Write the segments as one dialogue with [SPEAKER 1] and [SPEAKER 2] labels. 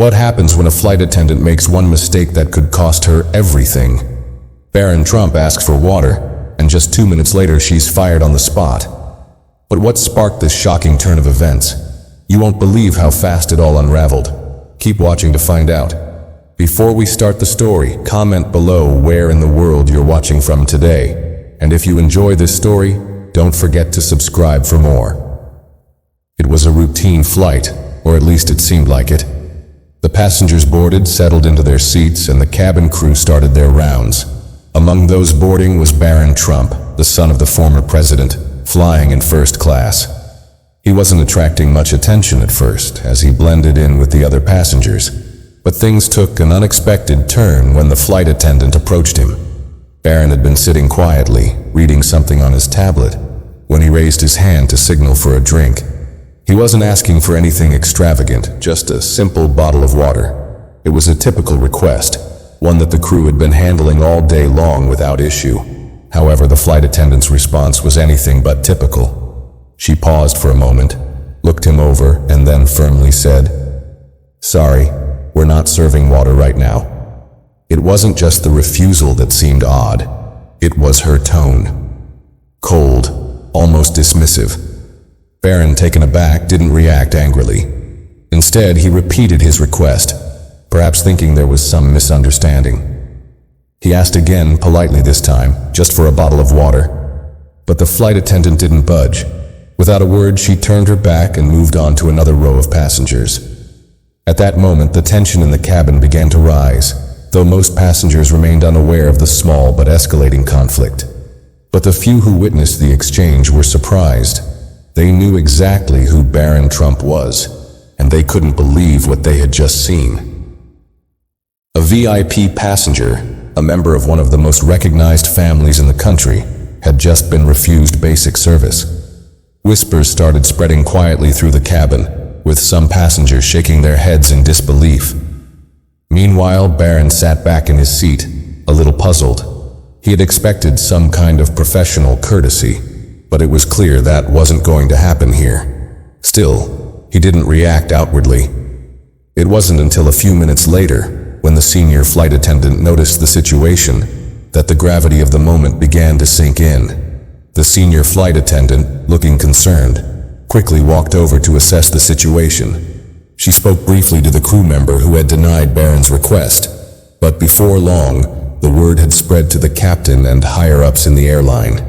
[SPEAKER 1] What happens when a flight attendant makes one mistake that could cost her everything? Baron Trump asks for water, and just 2 minutes later she's fired on the spot. But what sparked this shocking turn of events? You won't believe how fast it all unraveled. Keep watching to find out. Before we start the story, comment below where in the world you're watching from today. And if you enjoy this story, don't forget to subscribe for more. It was a routine flight, or at least it seemed like it. The passengers boarded, settled into their seats, and the cabin crew started their rounds. Among those boarding was Baron Trump, the son of the former president, flying in first class. He wasn't attracting much attention at first, as he blended in with the other passengers. But things took an unexpected turn when the flight attendant approached him. Baron had been sitting quietly, reading something on his tablet, when he raised his hand to signal for a drink. He wasn't asking for anything extravagant, just a simple bottle of water. It was a typical request, one that the crew had been handling all day long without issue. However, the flight attendant's response was anything but typical. She paused for a moment, looked him over, and then firmly said, "Sorry, we're not serving water right now." It wasn't just the refusal that seemed odd. It was her tone. Cold, almost dismissive. Baron, taken aback, didn't react angrily. Instead, he repeated his request, perhaps thinking there was some misunderstanding. He asked again, politely this time, just for a bottle of water. But the flight attendant didn't budge. Without a word, she turned her back and moved on to another row of passengers. At that moment, the tension in the cabin began to rise, though most passengers remained unaware of the small but escalating conflict. But the few who witnessed the exchange were surprised. They knew exactly who Baron Trump was, and they couldn't believe what they had just seen. A VIP passenger, a member of one of the most recognized families in the country, had just been refused basic service. Whispers started spreading quietly through the cabin, with some passengers shaking their heads in disbelief. Meanwhile, Baron sat back in his seat, a little puzzled. He had expected some kind of professional courtesy, but it was clear that wasn't going to happen here. Still, he didn't react outwardly. It wasn't until a few minutes later, when the senior flight attendant noticed the situation, that the gravity of the moment began to sink in. The senior flight attendant, looking concerned, quickly walked over to assess the situation. She spoke briefly to the crew member who had denied Baron's request, but before long, the word had spread to the captain and higher-ups in the airline.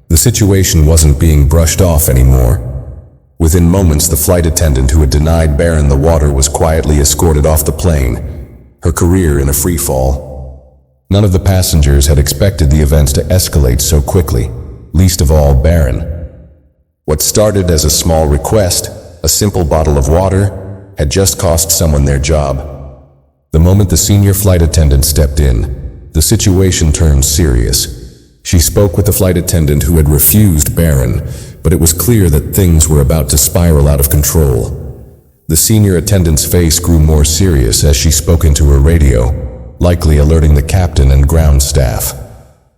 [SPEAKER 1] The situation wasn't being brushed off anymore. Within moments, the flight attendant who had denied Baron the water was quietly escorted off the plane, her career in a free fall. None of the passengers had expected the events to escalate so quickly, least of all Baron. What started as a small request, a simple bottle of water, had just cost someone their job. The moment the senior flight attendant stepped in, the situation turned serious. She spoke with the flight attendant who had refused Baron, but it was clear that things were about to spiral out of control. The senior attendant's face grew more serious as she spoke into her radio, likely alerting the captain and ground staff.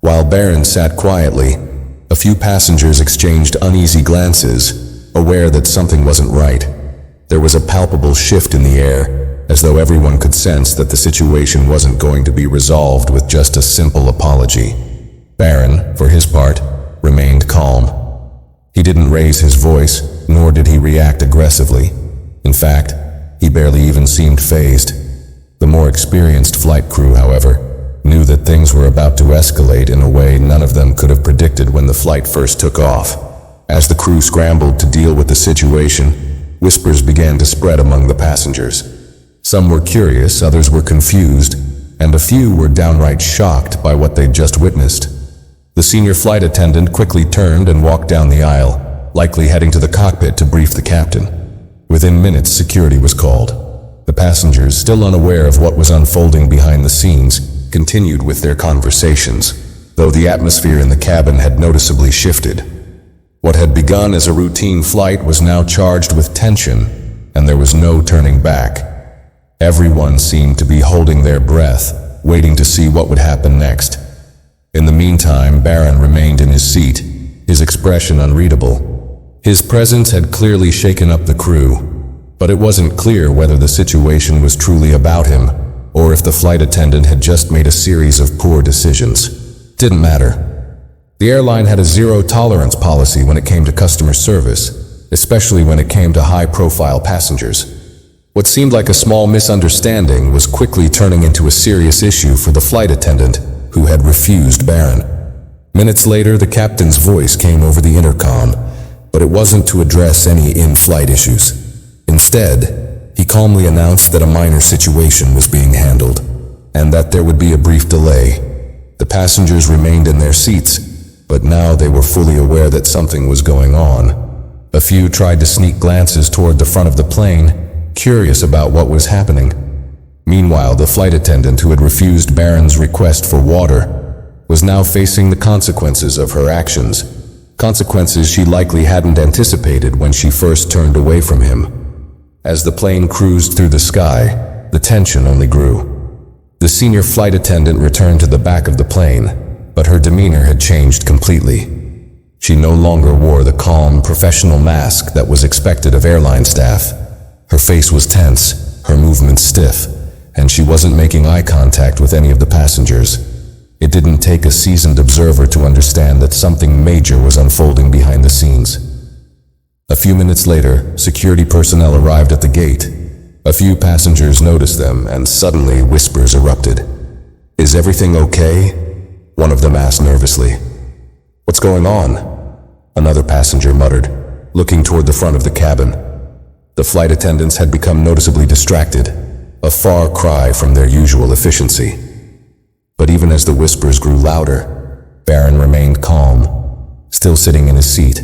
[SPEAKER 1] While Baron sat quietly, a few passengers exchanged uneasy glances, aware that something wasn't right. There was a palpable shift in the air, as though everyone could sense that the situation wasn't going to be resolved with just a simple apology. Baron, for his part, remained calm. He didn't raise his voice, nor did he react aggressively. In fact, he barely even seemed fazed. The more experienced flight crew, however, knew that things were about to escalate in a way none of them could have predicted when the flight first took off. As the crew scrambled to deal with the situation, whispers began to spread among the passengers. Some were curious, others were confused, and a few were downright shocked by what they'd just witnessed. The senior flight attendant quickly turned and walked down the aisle, likely heading to the cockpit to brief the captain. Within minutes, security was called. The passengers, still unaware of what was unfolding behind the scenes, continued with their conversations, though the atmosphere in the cabin had noticeably shifted. What had begun as a routine flight was now charged with tension, and there was no turning back. Everyone seemed to be holding their breath, waiting to see what would happen next. In the meantime, Baron remained in his seat, his expression unreadable. His presence had clearly shaken up the crew, But it wasn't clear whether the situation was truly about him, or if the flight attendant had just made a series of poor decisions. Didn't matter. The airline had a zero-tolerance policy when it came to customer service, especially when it came to high-profile passengers. What seemed like a small misunderstanding was quickly turning into a serious issue for the flight attendant who had refused Baron. Minutes later, the captain's voice came over the intercom, but it wasn't to address any in-flight issues. Instead, he calmly announced that a minor situation was being handled, and that there would be a brief delay. The passengers remained in their seats, but now they were fully aware that something was going on. A few tried to sneak glances toward the front of the plane, curious about what was happening. Meanwhile, the flight attendant who had refused Baron's request for water was now facing the consequences of her actions, consequences she likely hadn't anticipated when she first turned away from him. As the plane cruised through the sky, the tension only grew. The senior flight attendant returned to the back of the plane, but her demeanor had changed completely. She no longer wore the calm, professional mask that was expected of airline staff. Her face was tense, her movements stiff, and she wasn't making eye contact with any of the passengers. It didn't take a seasoned observer to understand that something major was unfolding behind the scenes. A few minutes later, security personnel arrived at the gate. A few passengers noticed them, and suddenly whispers erupted. "Is everything okay?" one of them asked nervously. "What's going on?" another passenger muttered, looking toward the front of the cabin. The flight attendants had become noticeably distracted, a far cry from their usual efficiency. But even as the whispers grew louder, Baron remained calm, still sitting in his seat,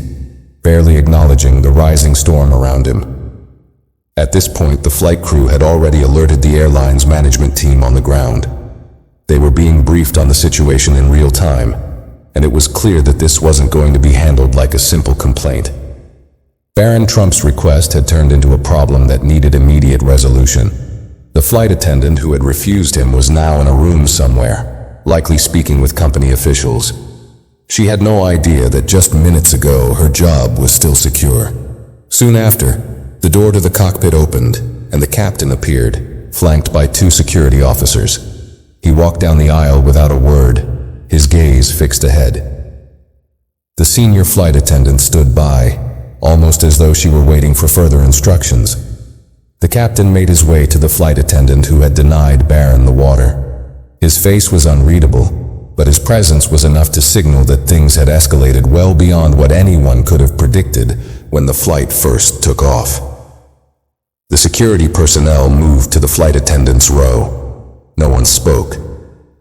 [SPEAKER 1] barely acknowledging the rising storm around him. At this point, the flight crew had already alerted the airline's management team on the ground. They were being briefed on the situation in real time, and it was clear that this wasn't going to be handled like a simple complaint. Baron Trump's request had turned into a problem that needed immediate resolution. The flight attendant who had refused him was now in a room somewhere, likely speaking with company officials. She had no idea that just minutes ago her job was still secure. Soon after, the door to the cockpit opened, and the captain appeared, flanked by 2 security officers. He walked down the aisle without a word, his gaze fixed ahead. The senior flight attendant stood by, almost as though she were waiting for further instructions. The captain made his way to the flight attendant who had denied Baron the water. His face was unreadable, but his presence was enough to signal that things had escalated well beyond what anyone could have predicted when the flight first took off. The security personnel moved to the flight attendant's row. No one spoke.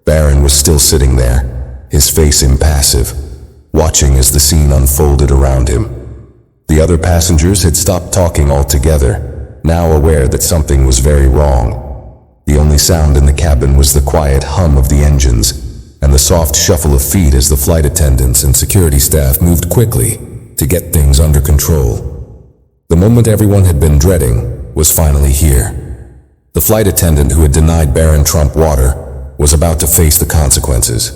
[SPEAKER 1] Baron was still sitting there, his face impassive, watching as the scene unfolded around him. The other passengers had stopped talking altogether, now aware that something was very wrong. The only sound in the cabin was the quiet hum of the engines, and the soft shuffle of feet as the flight attendants and security staff moved quickly to get things under control. The moment everyone had been dreading was finally here. The flight attendant who had denied Baron Trump water was about to face the consequences.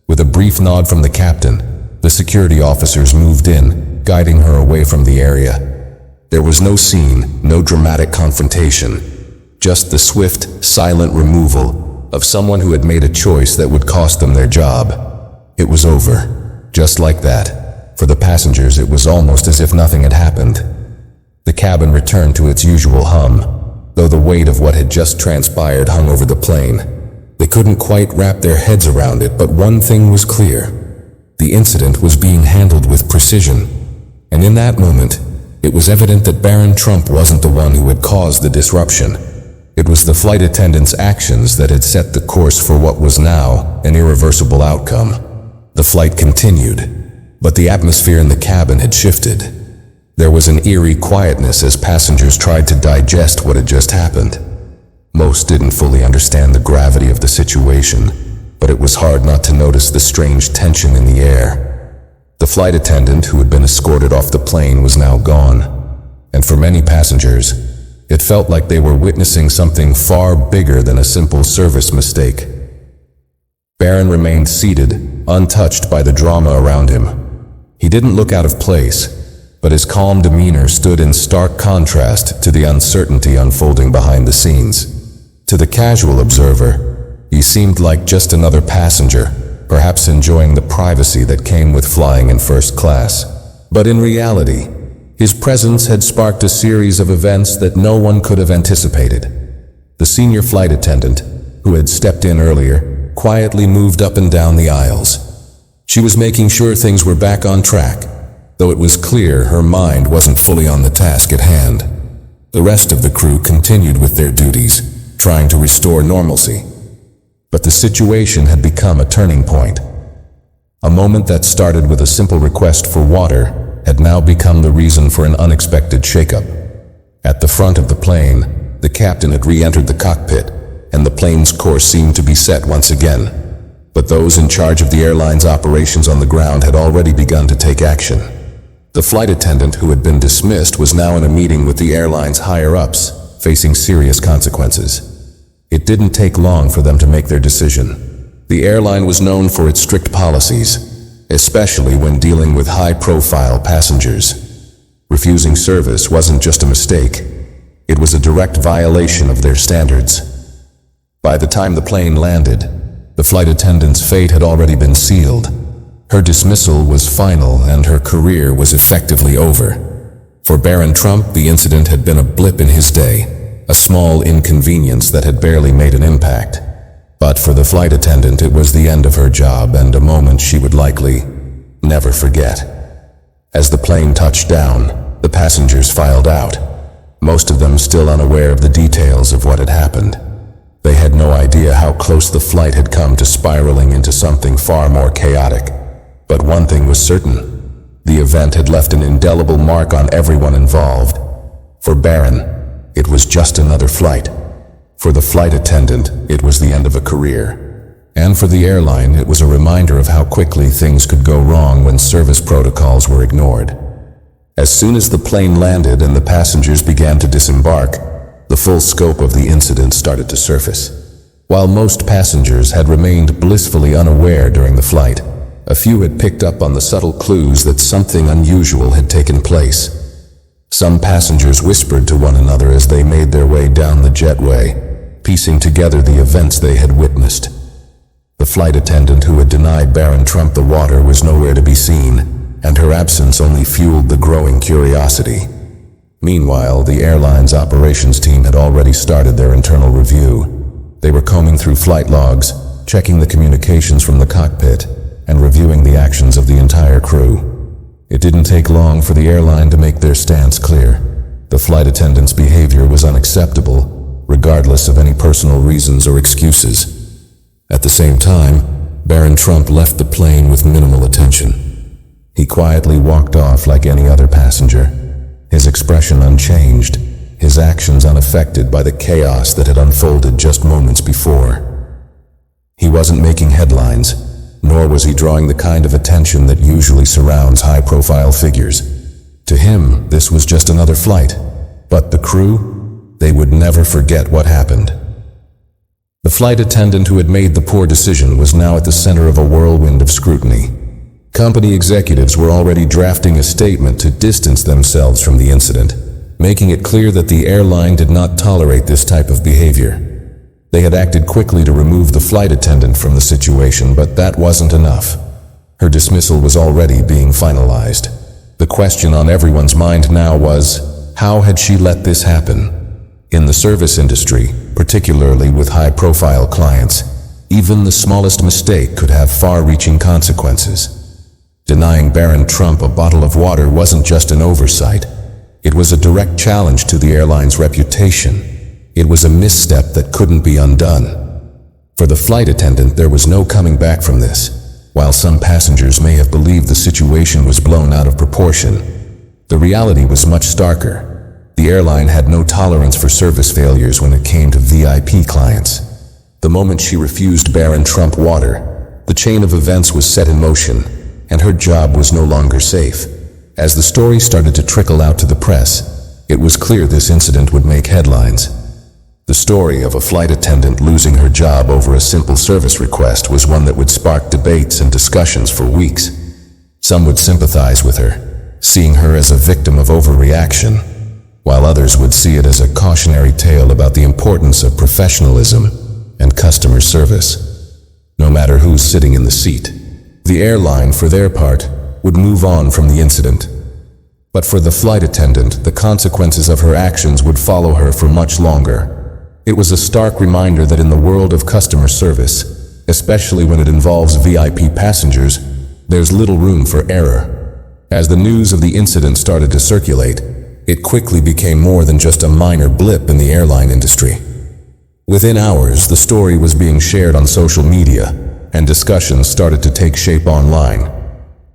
[SPEAKER 1] With a brief nod from the captain, the security officers moved in, guiding her away from the area. There was no scene, no dramatic confrontation, just the swift, silent removal of someone who had made a choice that would cost them their job. It was over, just like that. For the passengers, it was almost as if nothing had happened. The cabin returned to its usual hum, though the weight of what had just transpired hung over the plane. They couldn't quite wrap their heads around it, but one thing was clear. The incident was being handled with precision, and in that moment, it was evident that Baron Trump wasn't the one who had caused the disruption. It was the flight attendant's actions that had set the course for what was now an irreversible outcome. The flight continued, but the atmosphere in the cabin had shifted. There was an eerie quietness as passengers tried to digest what had just happened. Most didn't fully understand the gravity of the situation, but it was hard not to notice the strange tension in the air. The flight attendant who had been escorted off the plane was now gone, and for many passengers, it felt like they were witnessing something far bigger than a simple service mistake. Baron remained seated, untouched by the drama around him. He didn't look out of place, but his calm demeanor stood in stark contrast to the uncertainty unfolding behind the scenes. To the casual observer, he seemed like just another passenger, perhaps enjoying the privacy that came with flying in first class. But in reality, his presence had sparked a series of events that no one could have anticipated. The senior flight attendant, who had stepped in earlier, quietly moved up and down the aisles. She was making sure things were back on track, though it was clear her mind wasn't fully on the task at hand. The rest of the crew continued with their duties, trying to restore normalcy. But the situation had become a turning point. A moment that started with a simple request for water had now become the reason for an unexpected shakeup. At the front of the plane, the captain had re-entered the cockpit, and the plane's course seemed to be set once again. But those in charge of the airline's operations on the ground had already begun to take action. The flight attendant who had been dismissed was now in a meeting with the airline's higher-ups, facing serious consequences. It didn't take long for them to make their decision. The airline was known for its strict policies, especially when dealing with high-profile passengers. Refusing service wasn't just a mistake. It was a direct violation of their standards. By the time the plane landed, the flight attendant's fate had already been sealed. Her dismissal was final and her career was effectively over. For Baron Trump, the incident had been a blip in his day, a small inconvenience that had barely made an impact. But for the flight attendant, it was the end of her job and a moment she would likely never forget. As the plane touched down, the passengers filed out, most of them still unaware of the details of what had happened. They had no idea how close the flight had come to spiraling into something far more chaotic. But one thing was certain: the event had left an indelible mark on everyone involved. For Baron, it was just another flight. For the flight attendant, it was the end of a career. And for the airline, it was a reminder of how quickly things could go wrong when service protocols were ignored. As soon as the plane landed and the passengers began to disembark, the full scope of the incident started to surface. While most passengers had remained blissfully unaware during the flight, a few had picked up on the subtle clues that something unusual had taken place. Some passengers whispered to one another as they made their way down the jetway, piecing together the events they had witnessed. The flight attendant who had denied Baron Trump the water was nowhere to be seen, and her absence only fueled the growing curiosity. Meanwhile, the airline's operations team had already started their internal review. They were combing through flight logs, checking the communications from the cockpit, and reviewing the actions of the entire crew. It didn't take long for the airline to make their stance clear. The flight attendant's behavior was unacceptable, regardless of any personal reasons or excuses. At the same time, Baron Trump left the plane with minimal attention. He quietly walked off like any other passenger, his expression unchanged, his actions unaffected by the chaos that had unfolded just moments before. He wasn't making headlines, nor was he drawing the kind of attention that usually surrounds high-profile figures. To him, this was just another flight. But the crew, they would never forget what happened. The flight attendant who had made the poor decision was now at the center of a whirlwind of scrutiny. Company executives were already drafting a statement to distance themselves from the incident, making it clear that the airline did not tolerate this type of behavior. They had acted quickly to remove the flight attendant from the situation, but that wasn't enough. Her dismissal was already being finalized. The question on everyone's mind now was, how had she let this happen? In the service industry, particularly with high-profile clients, even the smallest mistake could have far-reaching consequences. Denying Baron Trump a bottle of water wasn't just an oversight. It was a direct challenge to the airline's reputation. It was a misstep that couldn't be undone. For the flight attendant, there was no coming back from this. While some passengers may have believed the situation was blown out of proportion, the reality was much starker. The airline had no tolerance for service failures when it came to VIP clients. The moment she refused Baron Trump water, the chain of events was set in motion, and her job was no longer safe. As the story started to trickle out to the press, it was clear this incident would make headlines. The story of a flight attendant losing her job over a simple service request was one that would spark debates and discussions for weeks. Some would sympathize with her, seeing her as a victim of overreaction, while others would see it as a cautionary tale about the importance of professionalism and customer service. No matter who's sitting in the seat, the airline, for their part, would move on from the incident. But for the flight attendant, the consequences of her actions would follow her for much longer. It was a stark reminder that in the world of customer service, especially when it involves VIP passengers, there's little room for error. As the news of the incident started to circulate, it quickly became more than just a minor blip in the airline industry. Within hours, the story was being shared on social media, and discussions started to take shape online.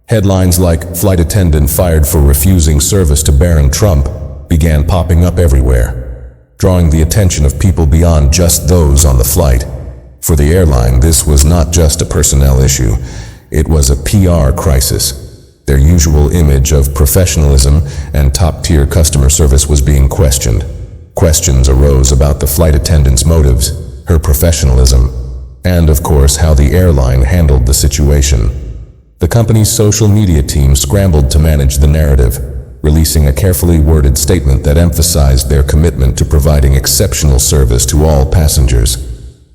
[SPEAKER 1] Headlines like "Flight attendant fired for refusing service to Baron Trump" began popping up everywhere, drawing the attention of people beyond just those on the flight. For the airline, this was not just a personnel issue, it was a PR crisis. Their usual image of professionalism and top-tier customer service was being questioned. Questions arose about the flight attendant's motives, her professionalism, and of course how the airline handled the situation. The company's social media team scrambled to manage the narrative, releasing a carefully worded statement that emphasized their commitment to providing exceptional service to all passengers,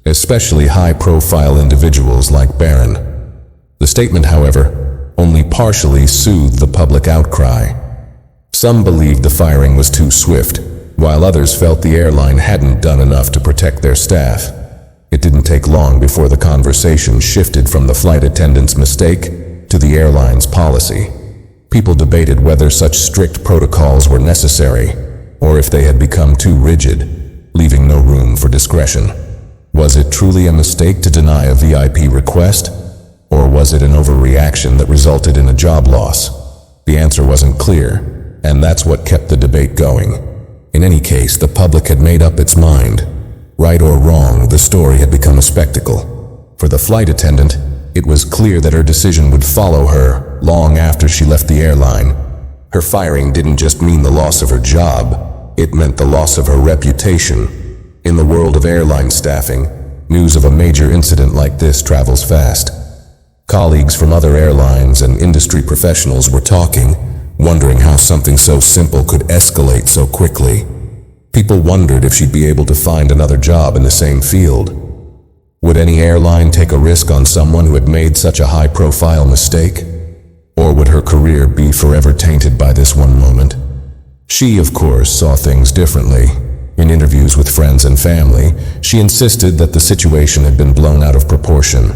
[SPEAKER 1] especially high-profile individuals like Baron. The statement, however, only partially soothed the public outcry. Some believed the firing was too swift, while others felt the airline hadn't done enough to protect their staff. It didn't take long before the conversation shifted from the flight attendant's mistake to the airline's policy. People debated whether such strict protocols were necessary, or if they had become too rigid, leaving no room for discretion. Was it truly a mistake to deny a VIP request, or was it an overreaction that resulted in a job loss? The answer wasn't clear, and that's what kept the debate going. In any case, the public had made up its mind. Right or wrong, the story had become a spectacle. For the flight attendant, it was clear that her decision would follow her long after she left the airline. Her firing didn't just mean the loss of her job, it meant the loss of her reputation. In the world of airline staffing, news of a major incident like this travels fast. Colleagues from other airlines and industry professionals were talking, wondering how something so simple could escalate so quickly. People wondered if she'd be able to find another job in the same field. Would any airline take a risk on someone who had made such a high-profile mistake? Or would her career be forever tainted by this one moment? She, of course, saw things differently. In interviews with friends and family, she insisted that the situation had been blown out of proportion.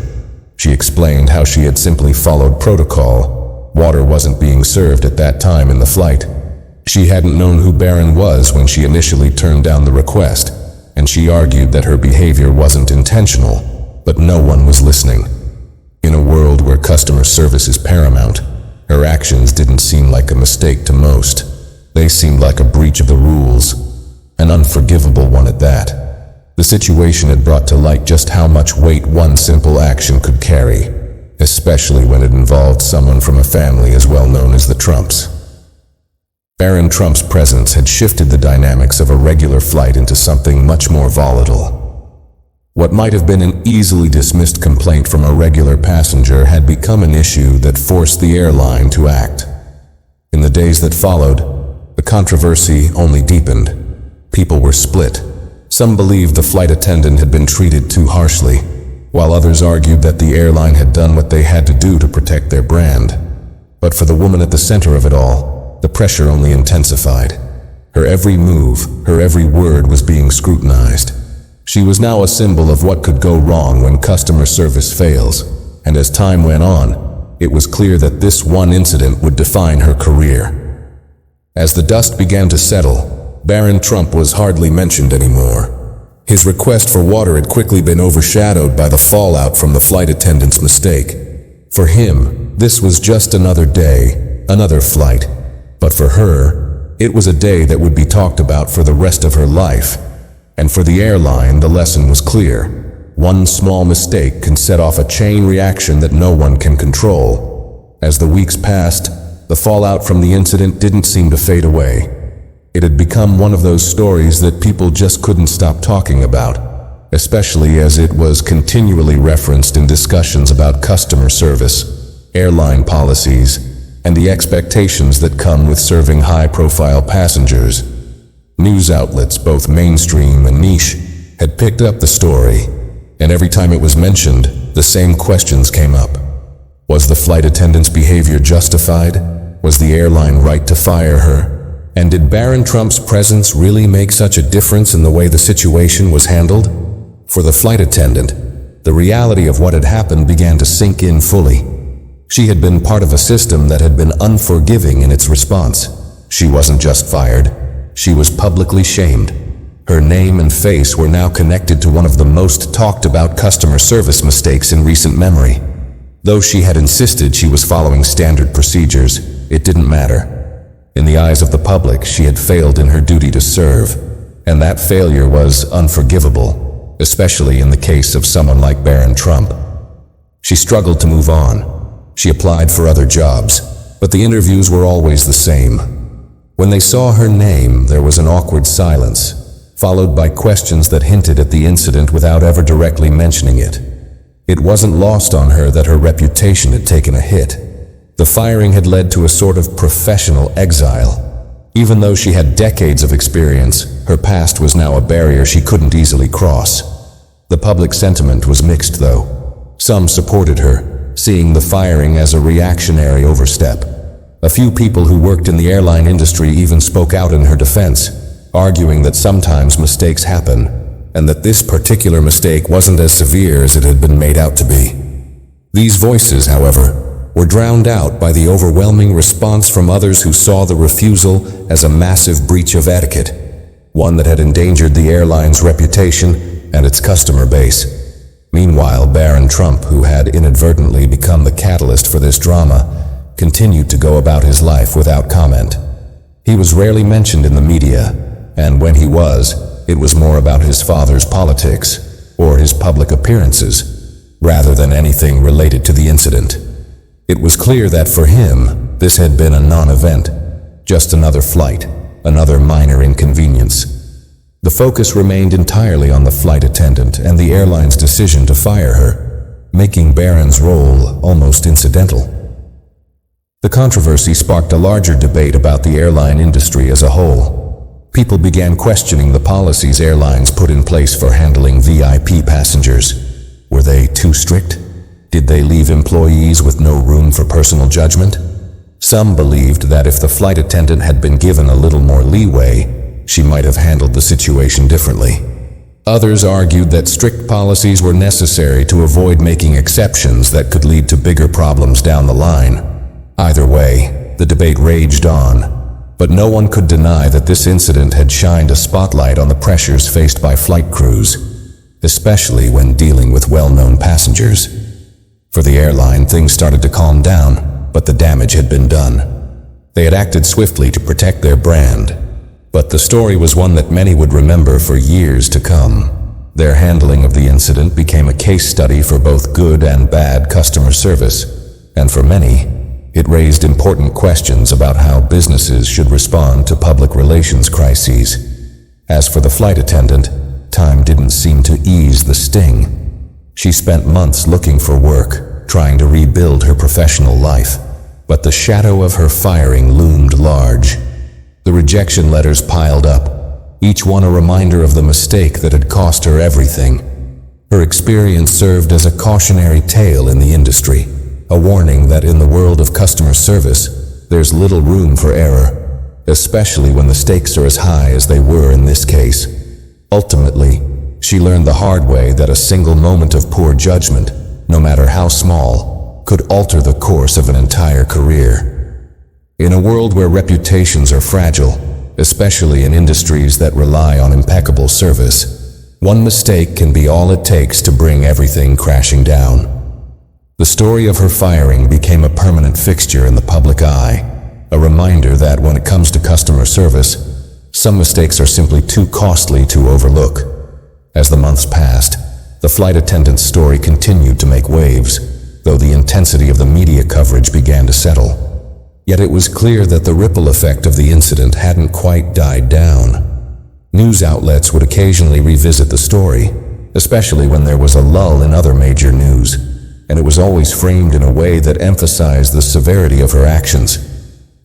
[SPEAKER 1] She explained how she had simply followed protocol. Water wasn't being served at that time in the flight. She hadn't known who Baron was when she initially turned down the request, and she argued that her behavior wasn't intentional, but no one was listening. In a world where customer service is paramount, her actions didn't seem like a mistake to most. They seemed like a breach of the rules, an unforgivable one at that. The situation had brought to light just how much weight one simple action could carry, especially when it involved someone from a family as well known as the Trumps. Baron Trump's presence had shifted the dynamics of a regular flight into something much more volatile. What might have been an easily dismissed complaint from a regular passenger had become an issue that forced the airline to act. In the days that followed, the controversy only deepened. People were split. Some believed the flight attendant had been treated too harshly, while others argued that the airline had done what they had to do to protect their brand. But for the woman at the center of it all, the pressure only intensified. Her every move, her every word was being scrutinized. She was now a symbol of what could go wrong when customer service fails, and as time went on, it was clear that this one incident would define her career. As the dust began to settle, Baron Trump was hardly mentioned anymore. His request for water had quickly been overshadowed by the fallout from the flight attendant's mistake. For him, this was just another day, another flight. But for her, it was a day that would be talked about for the rest of her life. And for the airline, the lesson was clear. One small mistake can set off a chain reaction that no one can control. As the weeks passed, the fallout from the incident didn't seem to fade away. It had become one of those stories that people just couldn't stop talking about, especially as it was continually referenced in discussions about customer service, airline policies, and the expectations that come with serving high-profile passengers. News outlets, both mainstream and niche, had picked up the story, and every time it was mentioned, the same questions came up. Was the flight attendant's behavior justified? Was the airline right to fire her? And did Baron Trump's presence really make such a difference in the way the situation was handled? For the flight attendant, the reality of what had happened began to sink in fully. She had been part of a system that had been unforgiving in its response. She wasn't just fired, she was publicly shamed. Her name and face were now connected to one of the most talked about customer service mistakes in recent memory. Though she had insisted she was following standard procedures, it didn't matter. In the eyes of the public, she had failed in her duty to serve, and that failure was unforgivable, especially in the case of someone like Baron Trump. She struggled to move on. She applied for other jobs, but the interviews were always the same. When they saw her name, there was an awkward silence, followed by questions that hinted at the incident without ever directly mentioning it. It wasn't lost on her that her reputation had taken a hit. The firing had led to a sort of professional exile. Even though she had decades of experience, her past was now a barrier she couldn't easily cross. The public sentiment was mixed, though. Some supported her, seeing the firing as a reactionary overstep. A few people who worked in the airline industry even spoke out in her defense, arguing that sometimes mistakes happen, and that this particular mistake wasn't as severe as it had been made out to be. These voices, however, were drowned out by the overwhelming response from others who saw the refusal as a massive breach of etiquette, one that had endangered the airline's reputation and its customer base. Meanwhile, Baron Trump, who had inadvertently become the catalyst for this drama, continued to go about his life without comment. He was rarely mentioned in the media, and when he was, it was more about his father's politics or his public appearances, rather than anything related to the incident. It was clear that for him, this had been a non-event, just another flight, another minor inconvenience. The focus remained entirely on the flight attendant and the airline's decision to fire her, making Baron's role almost incidental. The controversy sparked a larger debate about the airline industry as a whole. People began questioning the policies airlines put in place for handling VIP passengers. Were they too strict? Did they leave employees with no room for personal judgment? Some believed that if the flight attendant had been given a little more leeway, she might have handled the situation differently. Others argued that strict policies were necessary to avoid making exceptions that could lead to bigger problems down the line. Either way, the debate raged on, but no one could deny that this incident had shined a spotlight on the pressures faced by flight crews, especially when dealing with well-known passengers. For the airline, things started to calm down, but the damage had been done. They had acted swiftly to protect their brand, but the story was one that many would remember for years to come. Their handling of the incident became a case study for both good and bad customer service, and for many, it raised important questions about how businesses should respond to public relations crises. As for the flight attendant, time didn't seem to ease the sting. She spent months looking for work, trying to rebuild her professional life, but the shadow of her firing loomed large. The rejection letters piled up, each one a reminder of the mistake that had cost her everything. Her experience served as a cautionary tale in the industry, a warning that in the world of customer service, there's little room for error, especially when the stakes are as high as they were in this case. Ultimately, she learned the hard way that a single moment of poor judgment, no matter how small, could alter the course of an entire career. In a world where reputations are fragile, especially in industries that rely on impeccable service, one mistake can be all it takes to bring everything crashing down. The story of her firing became a permanent fixture in the public eye, a reminder that when it comes to customer service, some mistakes are simply too costly to overlook. As the months passed, the flight attendant's story continued to make waves, though the intensity of the media coverage began to settle. Yet it was clear that the ripple effect of the incident hadn't quite died down. News outlets would occasionally revisit the story, especially when there was a lull in other major news. and it was always framed in a way that emphasized the severity of her actions.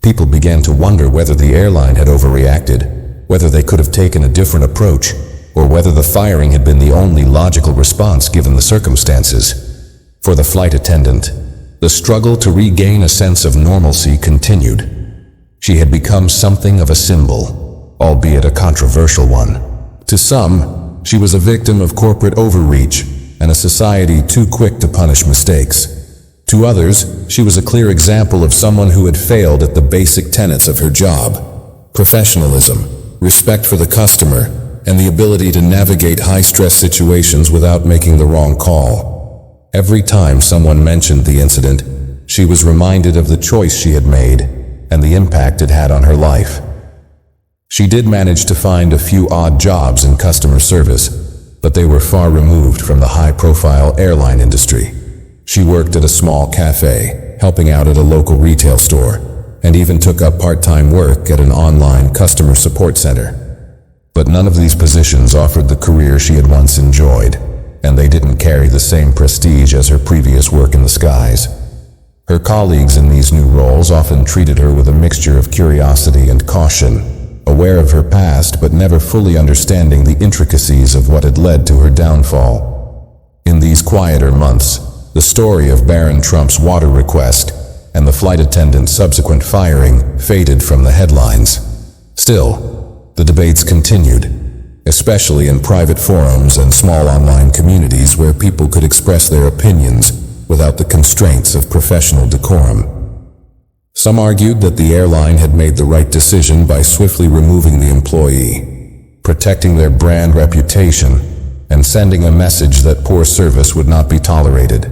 [SPEAKER 1] People began to wonder whether the airline had overreacted, whether they could have taken a different approach, or whether the firing had been the only logical response given the circumstances. For the flight attendant, the struggle to regain a sense of normalcy continued. She had become something of a symbol, albeit a controversial one. To some, she was a victim of corporate overreach and a society too quick to punish mistakes. To others, she was a clear example of someone who had failed at the basic tenets of her job: professionalism, respect for the customer, and the ability to navigate high-stress situations without making the wrong call. Every time someone mentioned the incident, she was reminded of the choice she had made and the impact it had on her life. She did manage to find a few odd jobs in customer service, but they were far removed from the high-profile airline industry. She worked at a small cafe, helping out at a local retail store, and even took up part-time work at an online customer support center. But none of these positions offered the career she had once enjoyed, and they didn't carry the same prestige as her previous work in the skies. Her colleagues in these new roles often treated her with a mixture of curiosity and caution, aware of her past but never fully understanding the intricacies of what had led to her downfall. In these quieter months, the story of Baron Trump's water request and the flight attendant's subsequent firing faded from the headlines. Still, the debates continued, especially in private forums and small online communities where people could express their opinions without the constraints of professional decorum. Some argued that the airline had made the right decision by swiftly removing the employee, protecting their brand reputation, and sending a message that poor service would not be tolerated.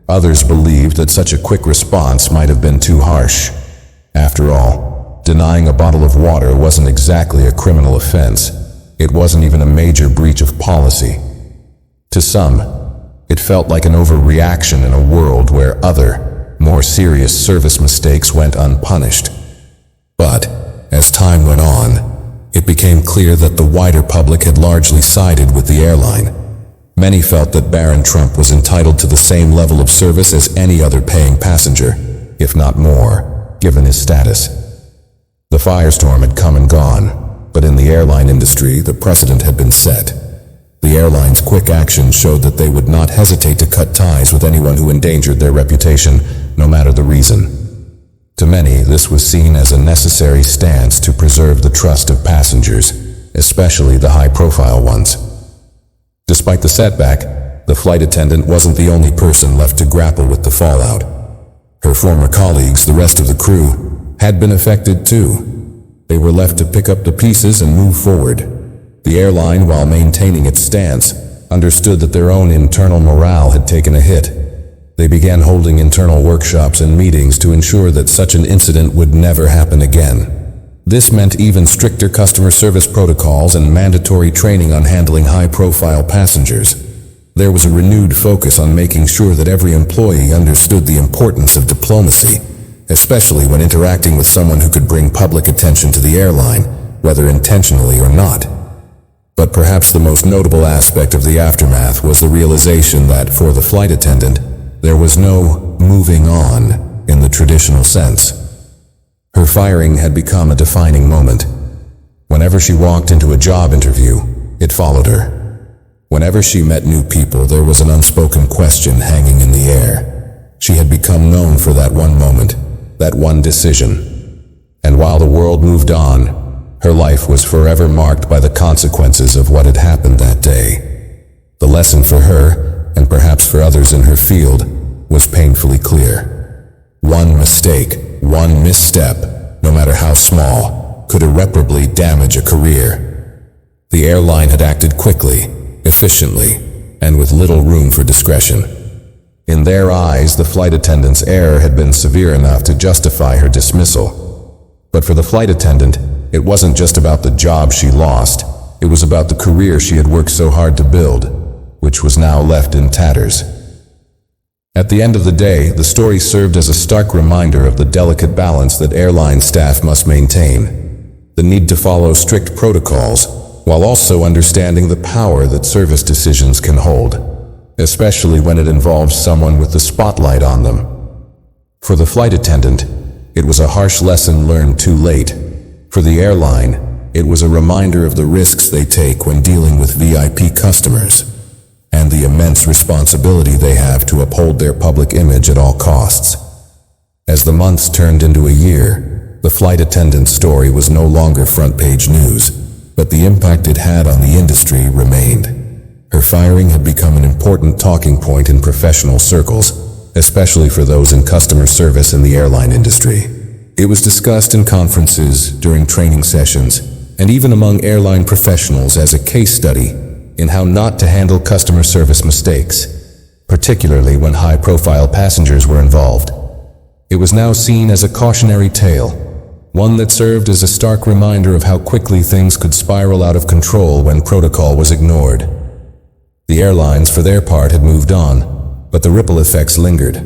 [SPEAKER 1] Others believed that such a quick response might have been too harsh. After all, denying a bottle of water wasn't exactly a criminal offense. It wasn't even a major breach of policy. To some, it felt like an overreaction in a world where other, more serious service mistakes went unpunished. But, as time went on, it became clear that the wider public had largely sided with the airline. Many felt that Baron Trump was entitled to the same level of service as any other paying passenger, if not more, given his status. The firestorm had come and gone, but in the airline industry, the precedent had been set. The airline's quick action showed that they would not hesitate to cut ties with anyone who endangered their reputation, no matter the reason. To many, this was seen as a necessary stance to preserve the trust of passengers, especially the high-profile ones. Despite the setback, the flight attendant wasn't the only person left to grapple with the fallout. Her former colleagues, the rest of the crew, had been affected too. They were left to pick up the pieces and move forward. The airline, while maintaining its stance, understood that their own internal morale had taken a hit. They began holding internal workshops and meetings to ensure that such an incident would never happen again. This meant even stricter customer service protocols and mandatory training on handling high-profile passengers. There was a renewed focus on making sure that every employee understood the importance of diplomacy, especially when interacting with someone who could bring public attention to the airline, whether intentionally or not. But perhaps the most notable aspect of the aftermath was the realization that, for the flight attendant, there was no moving on in the traditional sense. Her firing had become a defining moment. Whenever she walked into a job interview, it followed her. Whenever she met new people, there was an unspoken question hanging in the air. She had become known for that one moment, that one decision. And while the world moved on, her life was forever marked by the consequences of what had happened that day. The lesson for her, and perhaps for others in her field, was painfully clear. One mistake, one misstep, no matter how small, could irreparably damage a career. The airline had acted quickly, efficiently, and with little room for discretion. In their eyes, the flight attendant's error had been severe enough to justify her dismissal. But for the flight attendant, it wasn't just about the job she lost, it was about the career she had worked so hard to build, which was now left in tatters. At the end of the day, the story served as a stark reminder of the delicate balance that airline staff must maintain, the need to follow strict protocols, while also understanding the power that service decisions can hold, especially when it involves someone with the spotlight on them. For the flight attendant, it was a harsh lesson learned too late. For the airline, it was a reminder of the risks they take when dealing with VIP customers, and the immense responsibility they have to uphold their public image at all costs. As the months turned into a year, the flight attendant's story was no longer front-page news, but the impact it had on the industry remained. Her firing had become an important talking point in professional circles, especially for those in customer service in the airline industry. It was discussed in conferences, during training sessions, and even among airline professionals as a case study in how not to handle customer service mistakes, particularly when high-profile passengers were involved. It was now seen as a cautionary tale, one that served as a stark reminder of how quickly things could spiral out of control when protocol was ignored. The airlines, for their part, had moved on, but the ripple effects lingered.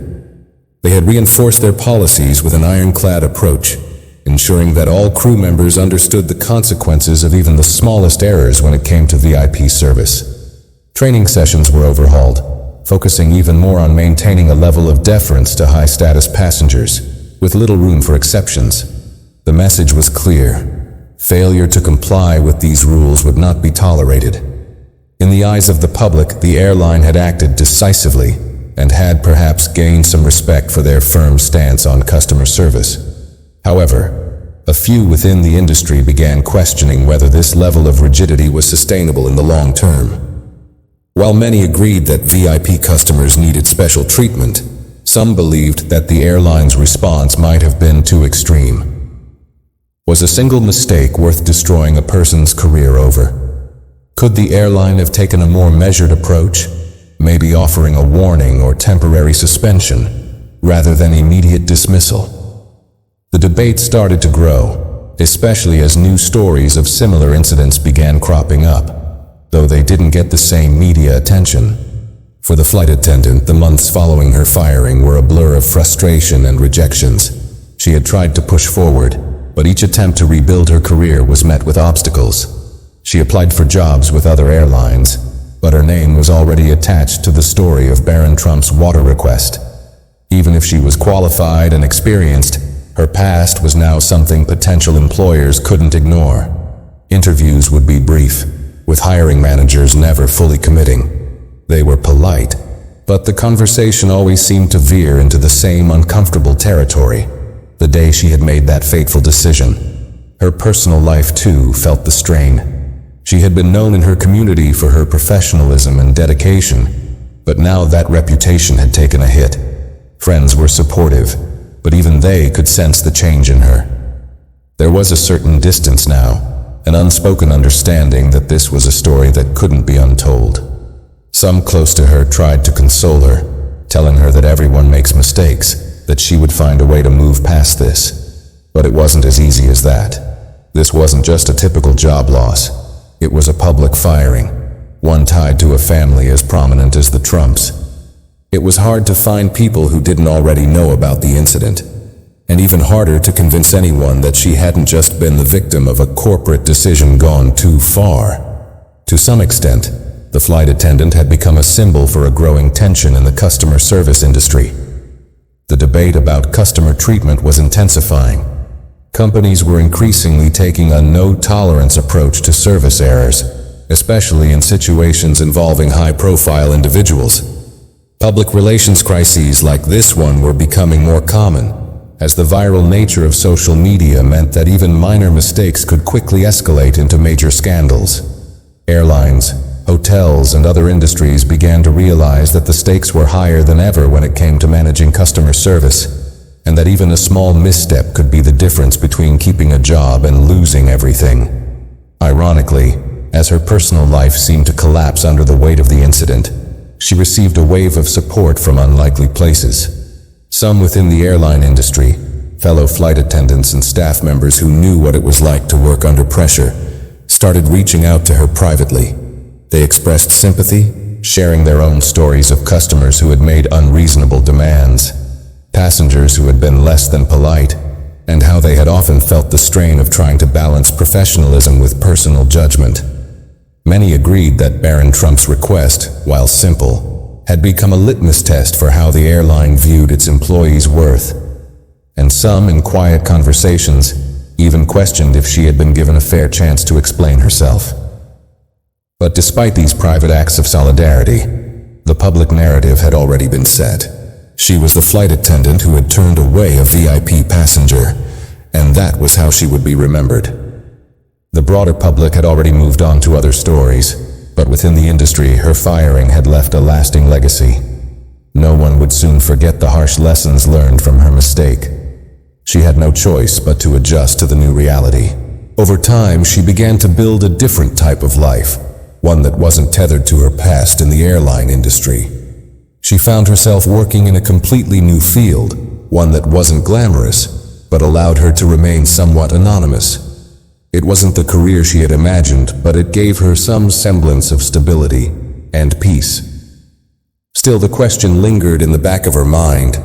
[SPEAKER 1] They had reinforced their policies with an ironclad approach, ensuring that all crew members understood the consequences of even the smallest errors when it came to VIP service. Training sessions were overhauled, focusing even more on maintaining a level of deference to high-status passengers, with little room for exceptions. The message was clear: failure to comply with these rules would not be tolerated. In the eyes of the public, the airline had acted decisively and had perhaps gained some respect for their firm stance on customer service. However, a few within the industry began questioning whether this level of rigidity was sustainable in the long term. While many agreed that VIP customers needed special treatment, some believed that the airline's response might have been too extreme. Was a single mistake worth destroying a person's career over? Could the airline have taken a more measured approach, maybe offering a warning or temporary suspension, rather than immediate dismissal? The debate started to grow, especially as new stories of similar incidents began cropping up, though they didn't get the same media attention. For the flight attendant, the months following her firing were a blur of frustration and rejections. She had tried to push forward, but each attempt to rebuild her career was met with obstacles. She applied for jobs with other airlines, but her name was already attached to the story of Baron Trump's water request. Even if she was qualified and experienced, her past was now something potential employers couldn't ignore. Interviews would be brief, with hiring managers never fully committing. They were polite, but the conversation always seemed to veer into the same uncomfortable territory. The day she had made that fateful decision, her personal life too felt the strain. She had been known in her community for her professionalism and dedication, but now that reputation had taken a hit. Friends were supportive, but even they could sense the change in her. There was a certain distance now, an unspoken understanding that this was a story that couldn't be untold. Some close to her tried to console her, telling her that everyone makes mistakes, that she would find a way to move past this. But it wasn't as easy as that. This wasn't just a typical job loss. It was a public firing, one tied to a family as prominent as the Trumps. It was hard to find people who didn't already know about the incident, and even harder to convince anyone that she hadn't just been the victim of a corporate decision gone too far. To some extent, the flight attendant had become a symbol for a growing tension in the customer service industry. The debate about customer treatment was intensifying. Companies were increasingly taking a no-tolerance approach to service errors, especially in situations involving high-profile individuals. Public relations crises like this one were becoming more common, as the viral nature of social media meant that even minor mistakes could quickly escalate into major scandals. Airlines, hotels, and other industries began to realize that the stakes were higher than ever when it came to managing customer service, and that even a small misstep could be the difference between keeping a job and losing everything. Ironically, as her personal life seemed to collapse under the weight of the incident, she received a wave of support from unlikely places. Some within the airline industry, fellow flight attendants and staff members who knew what it was like to work under pressure, started reaching out to her privately. They expressed sympathy, sharing their own stories of customers who had made unreasonable demands, passengers who had been less than polite, and how they had often felt the strain of trying to balance professionalism with personal judgment. Many agreed that Baron Trump's request, while simple, had become a litmus test for how the airline viewed its employees' worth, and some, in quiet conversations, even questioned if she had been given a fair chance to explain herself. But despite these private acts of solidarity, the public narrative had already been set. She was the flight attendant who had turned away a VIP passenger, and that was how she would be remembered. The broader public had already moved on to other stories, but within the industry, her firing had left a lasting legacy. No one would soon forget the harsh lessons learned from her mistake. She had no choice but to adjust to the new reality. Over time, she began to build a different type of life, one that wasn't tethered to her past in the airline industry. She found herself working in a completely new field, one that wasn't glamorous, but allowed her to remain somewhat anonymous. It wasn't the career she had imagined, but it gave her some semblance of stability and peace. Still, the question lingered in the back of her mind.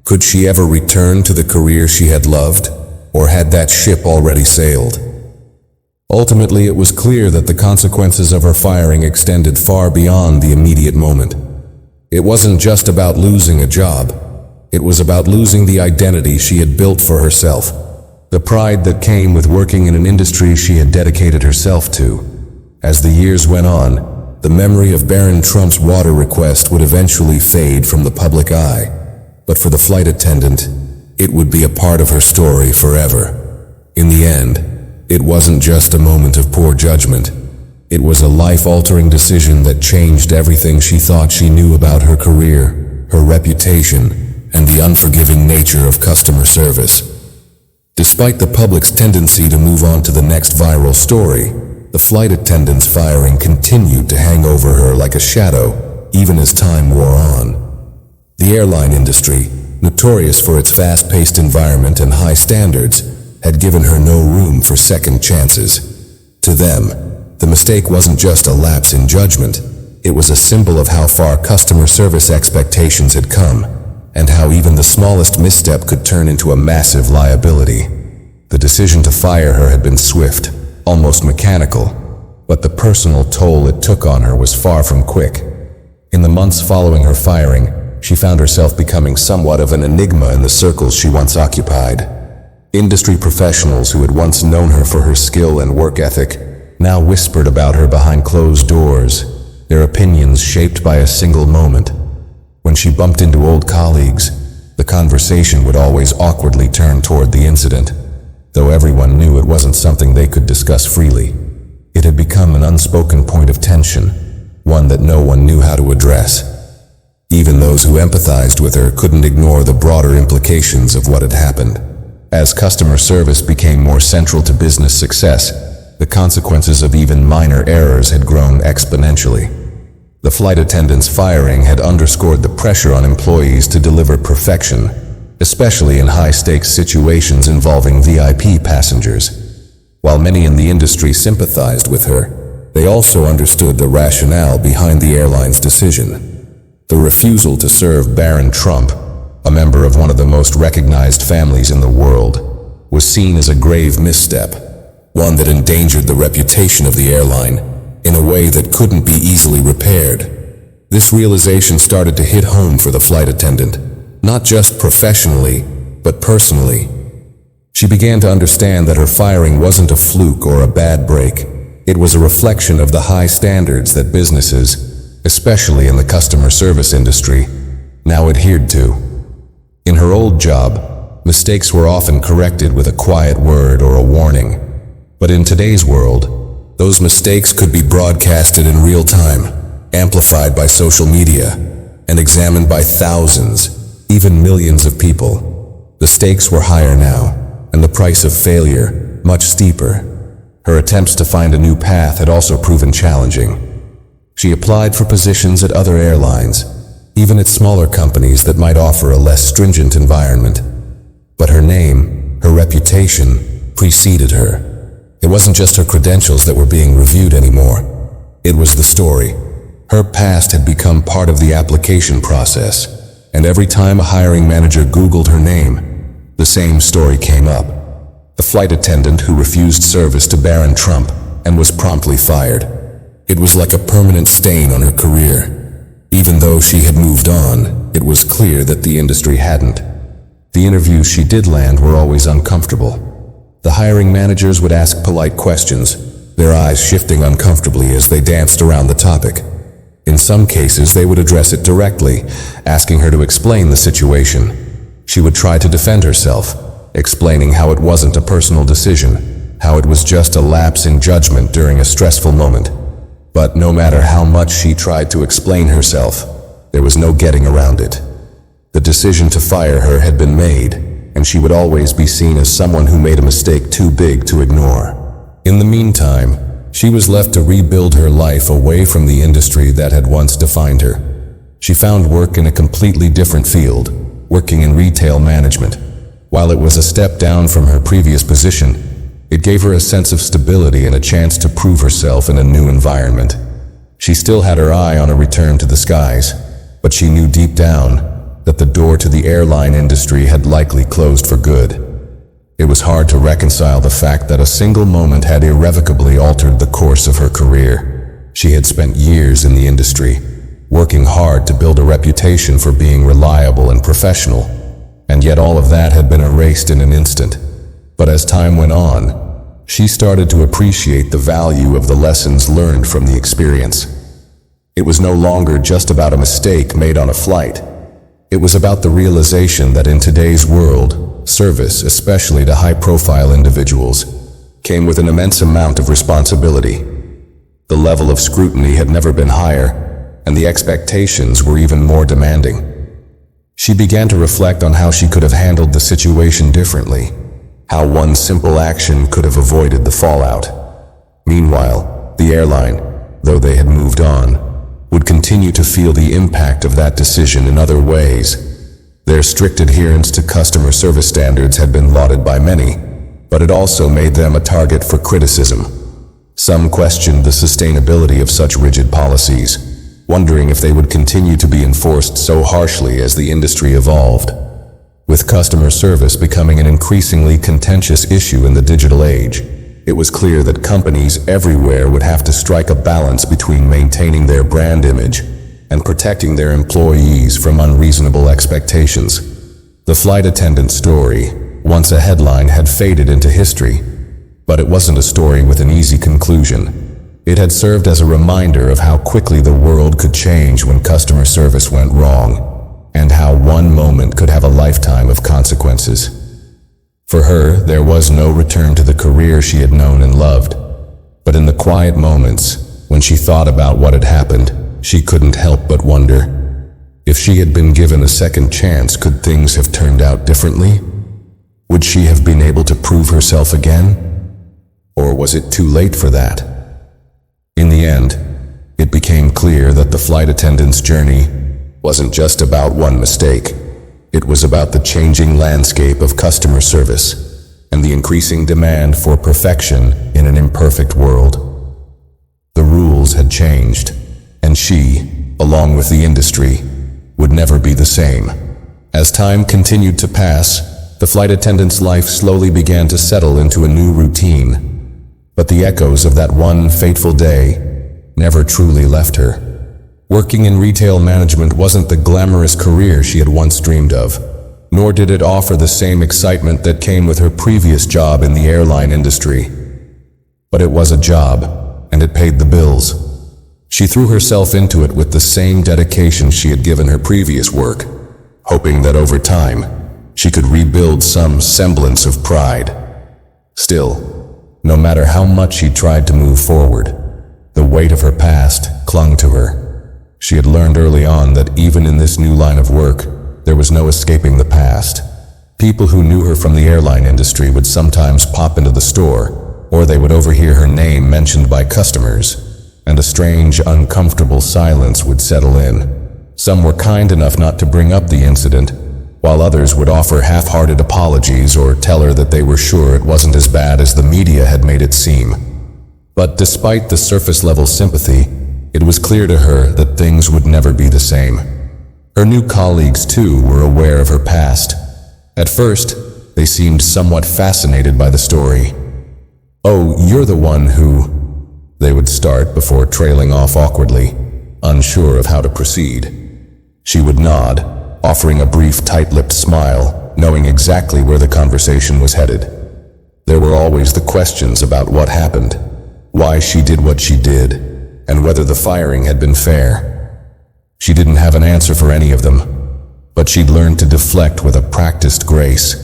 [SPEAKER 1] Could she ever return to the career she had loved, or had that ship already sailed? Ultimately, it was clear that the consequences of her firing extended far beyond the immediate moment. It wasn't just about losing a job. It was about losing the identity she had built for herself, the pride that came with working in an industry she had dedicated herself to. As the years went on, the memory of Baron Trump's water request would eventually fade from the public eye. But for the flight attendant, it would be a part of her story forever. In the end, it wasn't just a moment of poor judgment. It was a life-altering decision that changed everything she thought she knew about her career, her reputation, and the unforgiving nature of customer service. Despite the public's tendency to move on to the next viral story, the flight attendant's firing continued to hang over her like a shadow, even as time wore on. The airline industry, notorious for its fast-paced environment and high standards, had given her no room for second chances. To them, the mistake wasn't just a lapse in judgment, it was a symbol of how far customer service expectations had come, and how even the smallest misstep could turn into a massive liability. The decision to fire her had been swift, almost mechanical, but the personal toll it took on her was far from quick. In the months following her firing, she found herself becoming somewhat of an enigma in the circles she once occupied. Industry professionals who had once known her for her skill and work ethic now whispered about her behind closed doors, their opinions shaped by a single moment. When she bumped into old colleagues, the conversation would always awkwardly turn toward the incident, though everyone knew it wasn't something they could discuss freely. It had become an unspoken point of tension, one that no one knew how to address. Even those who empathized with her couldn't ignore the broader implications of what had happened. As customer service became more central to business success, the consequences of even minor errors had grown exponentially. The flight attendant's firing had underscored the pressure on employees to deliver perfection, especially in high-stakes situations involving VIP passengers. While many in the industry sympathized with her, they also understood the rationale behind the airline's decision. The refusal to serve Baron Trump, a member of one of the most recognized families in the world, was seen as a grave misstep, one that endangered the reputation of the airline in a way that couldn't be easily repaired. This realization started to hit home for the flight attendant, not just professionally, but personally. She began to understand that her firing wasn't a fluke or a bad break. It was a reflection of the high standards that businesses, especially in the customer service industry, now adhered to. In her old job, mistakes were often corrected with a quiet word or a warning. But in today's world, those mistakes could be broadcasted in real time, amplified by social media, and examined by thousands, even millions of people. The stakes were higher now, and the price of failure much steeper. Her attempts to find a new path had also proven challenging. She applied for positions at other airlines, even at smaller companies that might offer a less stringent environment. But her name, her reputation, preceded her. It wasn't just her credentials that were being reviewed anymore. It was the story. Her past had become part of the application process, and every time a hiring manager Googled her name, the same story came up. The flight attendant who refused service to Baron Trump and was promptly fired. It was like a permanent stain on her career. Even even though she had moved on, it was clear that the industry hadn't. The interviews she did land were always uncomfortable. The hiring managers would ask polite questions, their eyes shifting uncomfortably as they danced around the topic. In some cases, they would address it directly, asking her to explain the situation. She would try to defend herself, explaining how it wasn't a personal decision, how it was just a lapse in judgment during a stressful moment. But no matter how much she tried to explain herself, there was no getting around it. The decision to fire her had been made, and she would always be seen as someone who made a mistake too big to ignore. In the meantime, she was left to rebuild her life away from the industry that had once defined her. She found work in a completely different field, working in retail management. While it was a step down from her previous position, it gave her a sense of stability and a chance to prove herself in a new environment. She still had her eye on a return to the skies, but she knew deep down that the door to the airline industry had likely closed for good. It was hard to reconcile the fact that a single moment had irrevocably altered the course of her career. She had spent years in the industry, working hard to build a reputation for being reliable and professional, and yet all of that had been erased in an instant. But as time went on, she started to appreciate the value of the lessons learned from the experience. It was no longer just about a mistake made on a flight. It was about the realization that in today's world, service, especially to high-profile individuals, came with an immense amount of responsibility. The level of scrutiny had never been higher, and the expectations were even more demanding. She began to reflect on how she could have handled the situation differently, how one simple action could have avoided the fallout. Meanwhile, the airline, though they had moved on, would continue to feel the impact of that decision in other ways. Their strict adherence to customer service standards had been lauded by many, but it also made them a target for criticism. Some questioned the sustainability of such rigid policies, wondering if they would continue to be enforced so harshly as the industry evolved. With customer service becoming an increasingly contentious issue in the digital age, it was clear that companies everywhere would have to strike a balance between maintaining their brand image and protecting their employees from unreasonable expectations. The flight attendant story, once a headline, had faded into history, but it wasn't a story with an easy conclusion. It had served as a reminder of how quickly the world could change when customer service went wrong, and how one moment could have a lifetime of consequences. For her, there was no return to the career she had known and loved, but in the quiet moments, when she thought about what had happened, she couldn't help but wonder, if she had been given a second chance, could things have turned out differently? Would she have been able to prove herself again? Or was it too late for that? In the end, it became clear that the flight attendant's journey wasn't just about one mistake. It was about the changing landscape of customer service and the increasing demand for perfection in an imperfect world. The rules had changed, and she, along with the industry, would never be the same. As time continued to pass, the flight attendant's life slowly began to settle into a new routine, but the echoes of that one fateful day never truly left her. Working in retail management wasn't the glamorous career she had once dreamed of, nor did it offer the same excitement that came with her previous job in the airline industry. But it was a job, and it paid the bills. She threw herself into it with the same dedication she had given her previous work, hoping that over time, she could rebuild some semblance of pride. Still, no matter how much she tried to move forward, the weight of her past clung to her. She had learned early on that even in this new line of work, there was no escaping the past. People who knew her from the airline industry would sometimes pop into the store, or they would overhear her name mentioned by customers, and a strange, uncomfortable silence would settle in. Some were kind enough not to bring up the incident, while others would offer half-hearted apologies or tell her that they were sure it wasn't as bad as the media had made it seem. But despite the surface-level sympathy, it was clear to her that things would never be the same. Her new colleagues, too, were aware of her past. At first, they seemed somewhat fascinated by the story. "Oh, you're the one who..." they would start before trailing off awkwardly. unsure of how to proceed. She would nod, offering a brief tight-lipped smile, knowing exactly where the conversation was headed. There were always the questions about what happened, why she did what she did, and whether the firing had been fair. She didn't have an answer for any of them, but she'd learned to deflect with a practiced grace.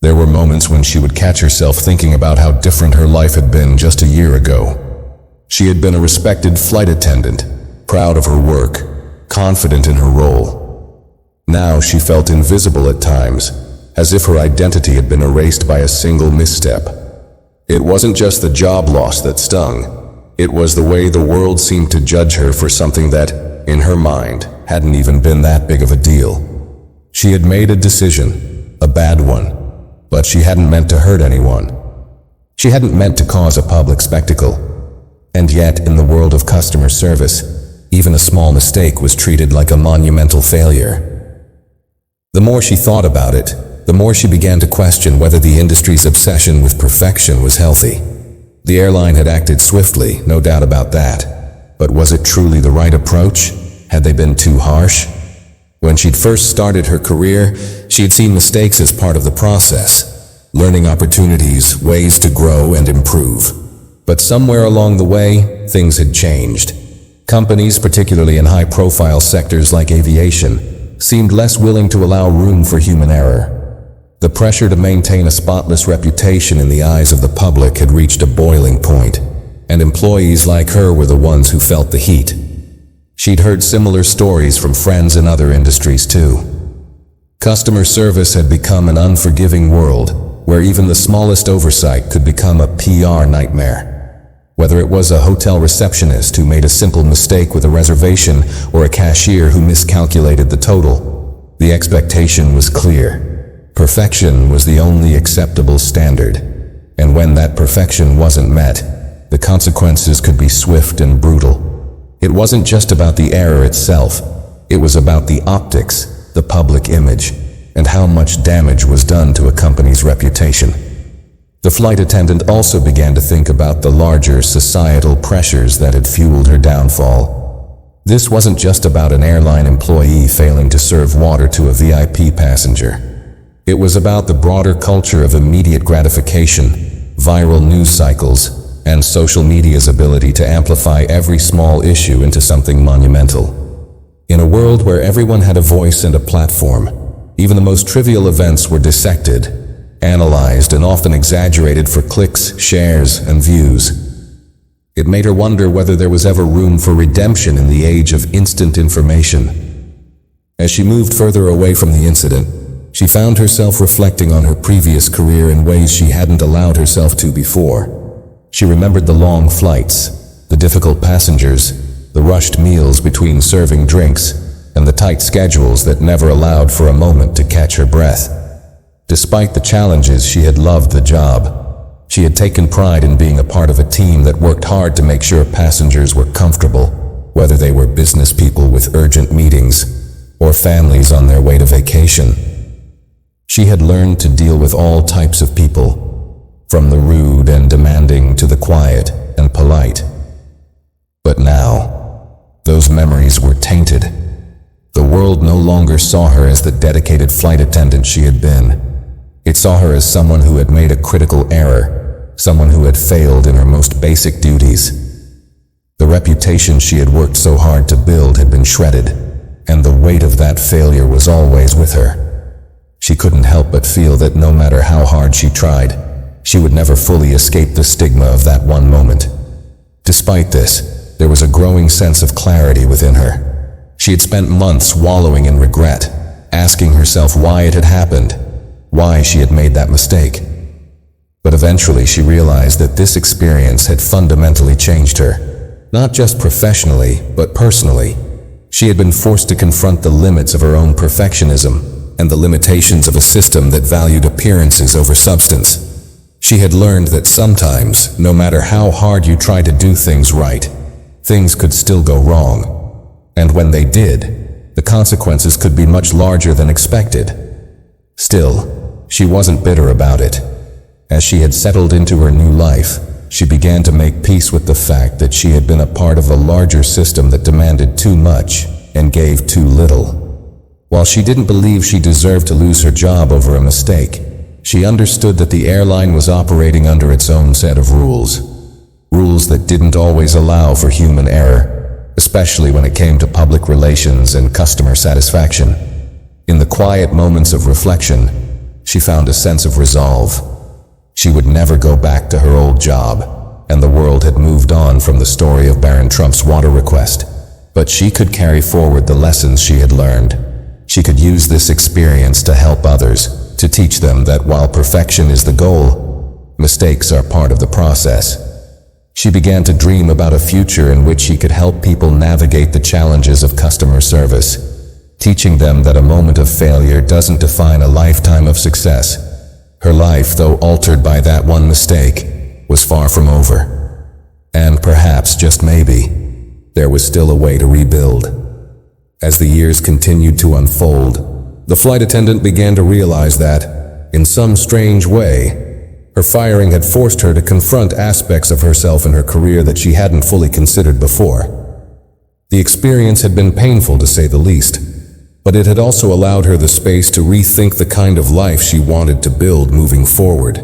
[SPEAKER 1] There were moments when she would catch herself thinking about how different her life had been just a year ago. She had been a respected flight attendant, proud of her work, confident in her role. Now she felt invisible at times, as if her identity had been erased by a single misstep. It wasn't just the job loss that stung. It was the way the world seemed to judge her for something that, in her mind, hadn't even been that big of a deal. She had made a decision, a bad one, but she hadn't meant to hurt anyone. She hadn't meant to cause a public spectacle. And yet, in the world of customer service, even a small mistake was treated like a monumental failure. The more she thought about it, the more she began to question whether the industry's obsession with perfection was healthy. The airline had acted swiftly, no doubt about that. But was it truly the right approach? Had they been too harsh? When she'd first started her career, she had seen mistakes as part of the process, learning opportunities, ways to grow and improve. But somewhere along the way, things had changed. Companies, particularly in high-profile sectors like aviation, seemed less willing to allow room for human error. The pressure to maintain a spotless reputation in the eyes of the public had reached a boiling point, and employees like her were the ones who felt the heat. She'd heard similar stories from friends in other industries too. Customer service had become an unforgiving world, where even the smallest oversight could become a PR nightmare. Whether it was a hotel receptionist who made a simple mistake with a reservation or a cashier who miscalculated the total, the expectation was clear. Perfection was the only acceptable standard, and when that perfection wasn't met, the consequences could be swift and brutal. It wasn't just about the error itself, it was about the optics, the public image, and how much damage was done to a company's reputation. The flight attendant also began to think about the larger societal pressures that had fueled her downfall. This wasn't just about an airline employee failing to serve water to a VIP passenger. It was about the broader culture of immediate gratification, viral news cycles, and social media's ability to amplify every small issue into something monumental. In a world where everyone had a voice and a platform, even the most trivial events were dissected, analyzed, and often exaggerated for clicks, shares, and views. It made her wonder whether there was ever room for redemption in the age of instant information. As she moved further away from the incident, she found herself reflecting on her previous career in ways she hadn't allowed herself to before. She remembered the long flights, the difficult passengers, the rushed meals between serving drinks, and the tight schedules that never allowed for a moment to catch her breath. Despite the challenges, she had loved the job. She had taken pride in being a part of a team that worked hard to make sure passengers were comfortable, whether they were business people with urgent meetings or families on their way to vacation. She had learned to deal with all types of people, from the rude and demanding to the quiet and polite. But now, those memories were tainted. The world no longer saw her as the dedicated flight attendant she had been. It saw her as someone who had made a critical error, someone who had failed in her most basic duties. The reputation she had worked so hard to build had been shredded, and the weight of that failure was always with her. She couldn't help but feel that no matter how hard she tried, she would never fully escape the stigma of that one moment. Despite this, there was a growing sense of clarity within her. She had spent months wallowing in regret, asking herself why it had happened, why she had made that mistake. But eventually she realized that this experience had fundamentally changed her, not just professionally, but personally. She had been forced to confront the limits of her own perfectionism and the limitations of a system that valued appearances over substance. She had learned that sometimes, no matter how hard you try to do things right, things could still go wrong. And when they did, the consequences could be much larger than expected. Still, she wasn't bitter about it. As she had settled into her new life, she began to make peace with the fact that she had been a part of a larger system that demanded too much and gave too little. While she didn't believe she deserved to lose her job over a mistake, she understood that the airline was operating under its own set of rules. Rules that didn't always allow for human error, especially when it came to public relations and customer satisfaction. In the quiet moments of reflection, she found a sense of resolve. She would never go back to her old job, and the world had moved on from the story of Baron Trump's water request. But she could carry forward the lessons she had learned. She could use this experience to help others, to teach them that while perfection is the goal, mistakes are part of the process. She began to dream about a future in which she could help people navigate the challenges of customer service, teaching them that a moment of failure doesn't define a lifetime of success. Her life, though altered by that one mistake, was far from over. And perhaps, just maybe, there was still a way to rebuild. As the years continued to unfold, the flight attendant began to realize that, in some strange way, her firing had forced her to confront aspects of herself in her career that she hadn't fully considered before. The experience had been painful, to say the least, but it had also allowed her the space to rethink the kind of life she wanted to build moving forward.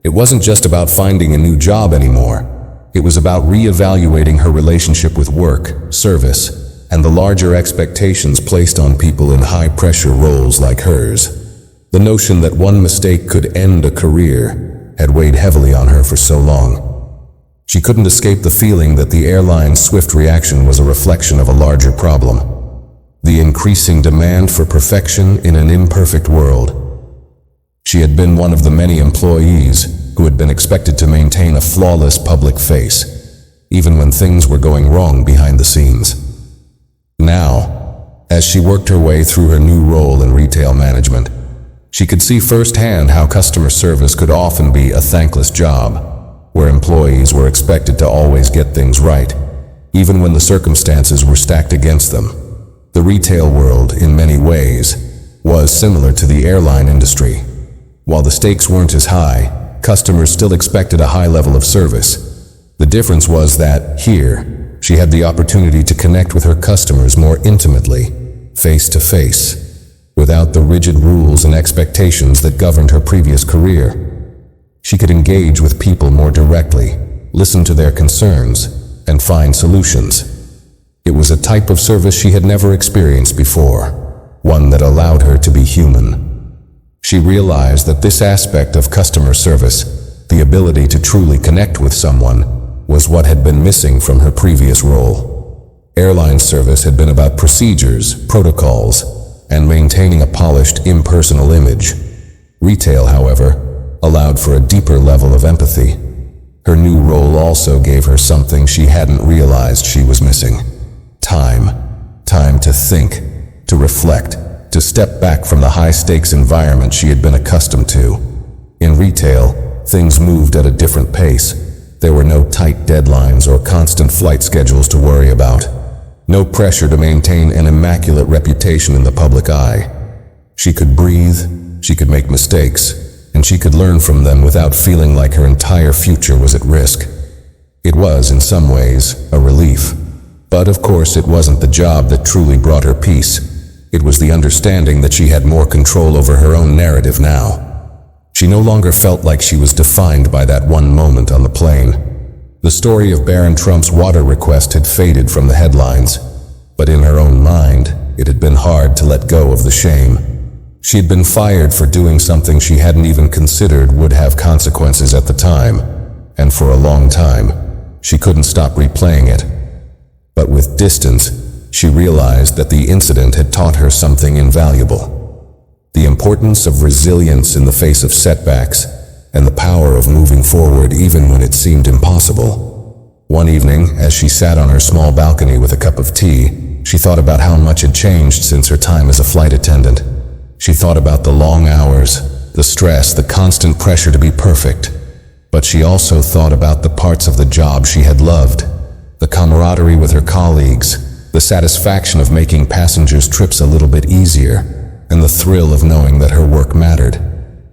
[SPEAKER 1] It wasn't just about finding a new job anymore. It was about reevaluating her relationship with work, service, and the larger expectations placed on people in high-pressure roles like hers. The notion that one mistake could end a career had weighed heavily on her for so long. She couldn't escape the feeling that the airline's swift reaction was a reflection of a larger problem: the increasing demand for perfection in an imperfect world. She had been one of the many employees who had been expected to maintain a flawless public face, even when things were going wrong behind the scenes. Now, as she worked her way through her new role in retail management, she could see firsthand how customer service could often be a thankless job, where employees were expected to always get things right, even when the circumstances were stacked against them. The retail world, in many ways, was similar to the airline industry. While the stakes weren't as high, customers still expected a high level of service. The difference was that, here, she had the opportunity to connect with her customers more intimately, face to face, without the rigid rules and expectations that governed her previous career. She could engage with people more directly, listen to their concerns, and find solutions. It was a type of service she had never experienced before, one that allowed her to be human. She realized that this aspect of customer service, the ability to truly connect with someone, was what had been missing from her previous role. Airline service had been about procedures, protocols, and maintaining a polished, impersonal image. Retail, however, allowed for a deeper level of empathy. Her new role also gave her something she hadn't realized she was missing: time. Time to think, to reflect, to step back from the high-stakes environment she had been accustomed to. In retail, things moved at a different pace. There were no tight deadlines or constant flight schedules to worry about. No pressure to maintain an immaculate reputation in the public eye. She could breathe, she could make mistakes, and she could learn from them without feeling like her entire future was at risk. It was, in some ways, a relief. But of course, it wasn't the job that truly brought her peace. It was the understanding that she had more control over her own narrative now. She no longer felt like she was defined by that one moment on the plane. The story of Baron Trump's water request had faded from the headlines, but in her own mind, it had been hard to let go of the shame. She had been fired for doing something she hadn't even considered would have consequences at the time, and for a long time, she couldn't stop replaying it. But with distance, she realized that the incident had taught her something invaluable: the importance of resilience in the face of setbacks, and the power of moving forward even when it seemed impossible. One evening, as she sat on her small balcony with a cup of tea, she thought about how much had changed since her time as a flight attendant. She thought about the long hours, the stress, the constant pressure to be perfect. But she also thought about the parts of the job she had loved: the camaraderie with her colleagues, the satisfaction of making passengers' trips a little bit easier, and the thrill of knowing that her work mattered.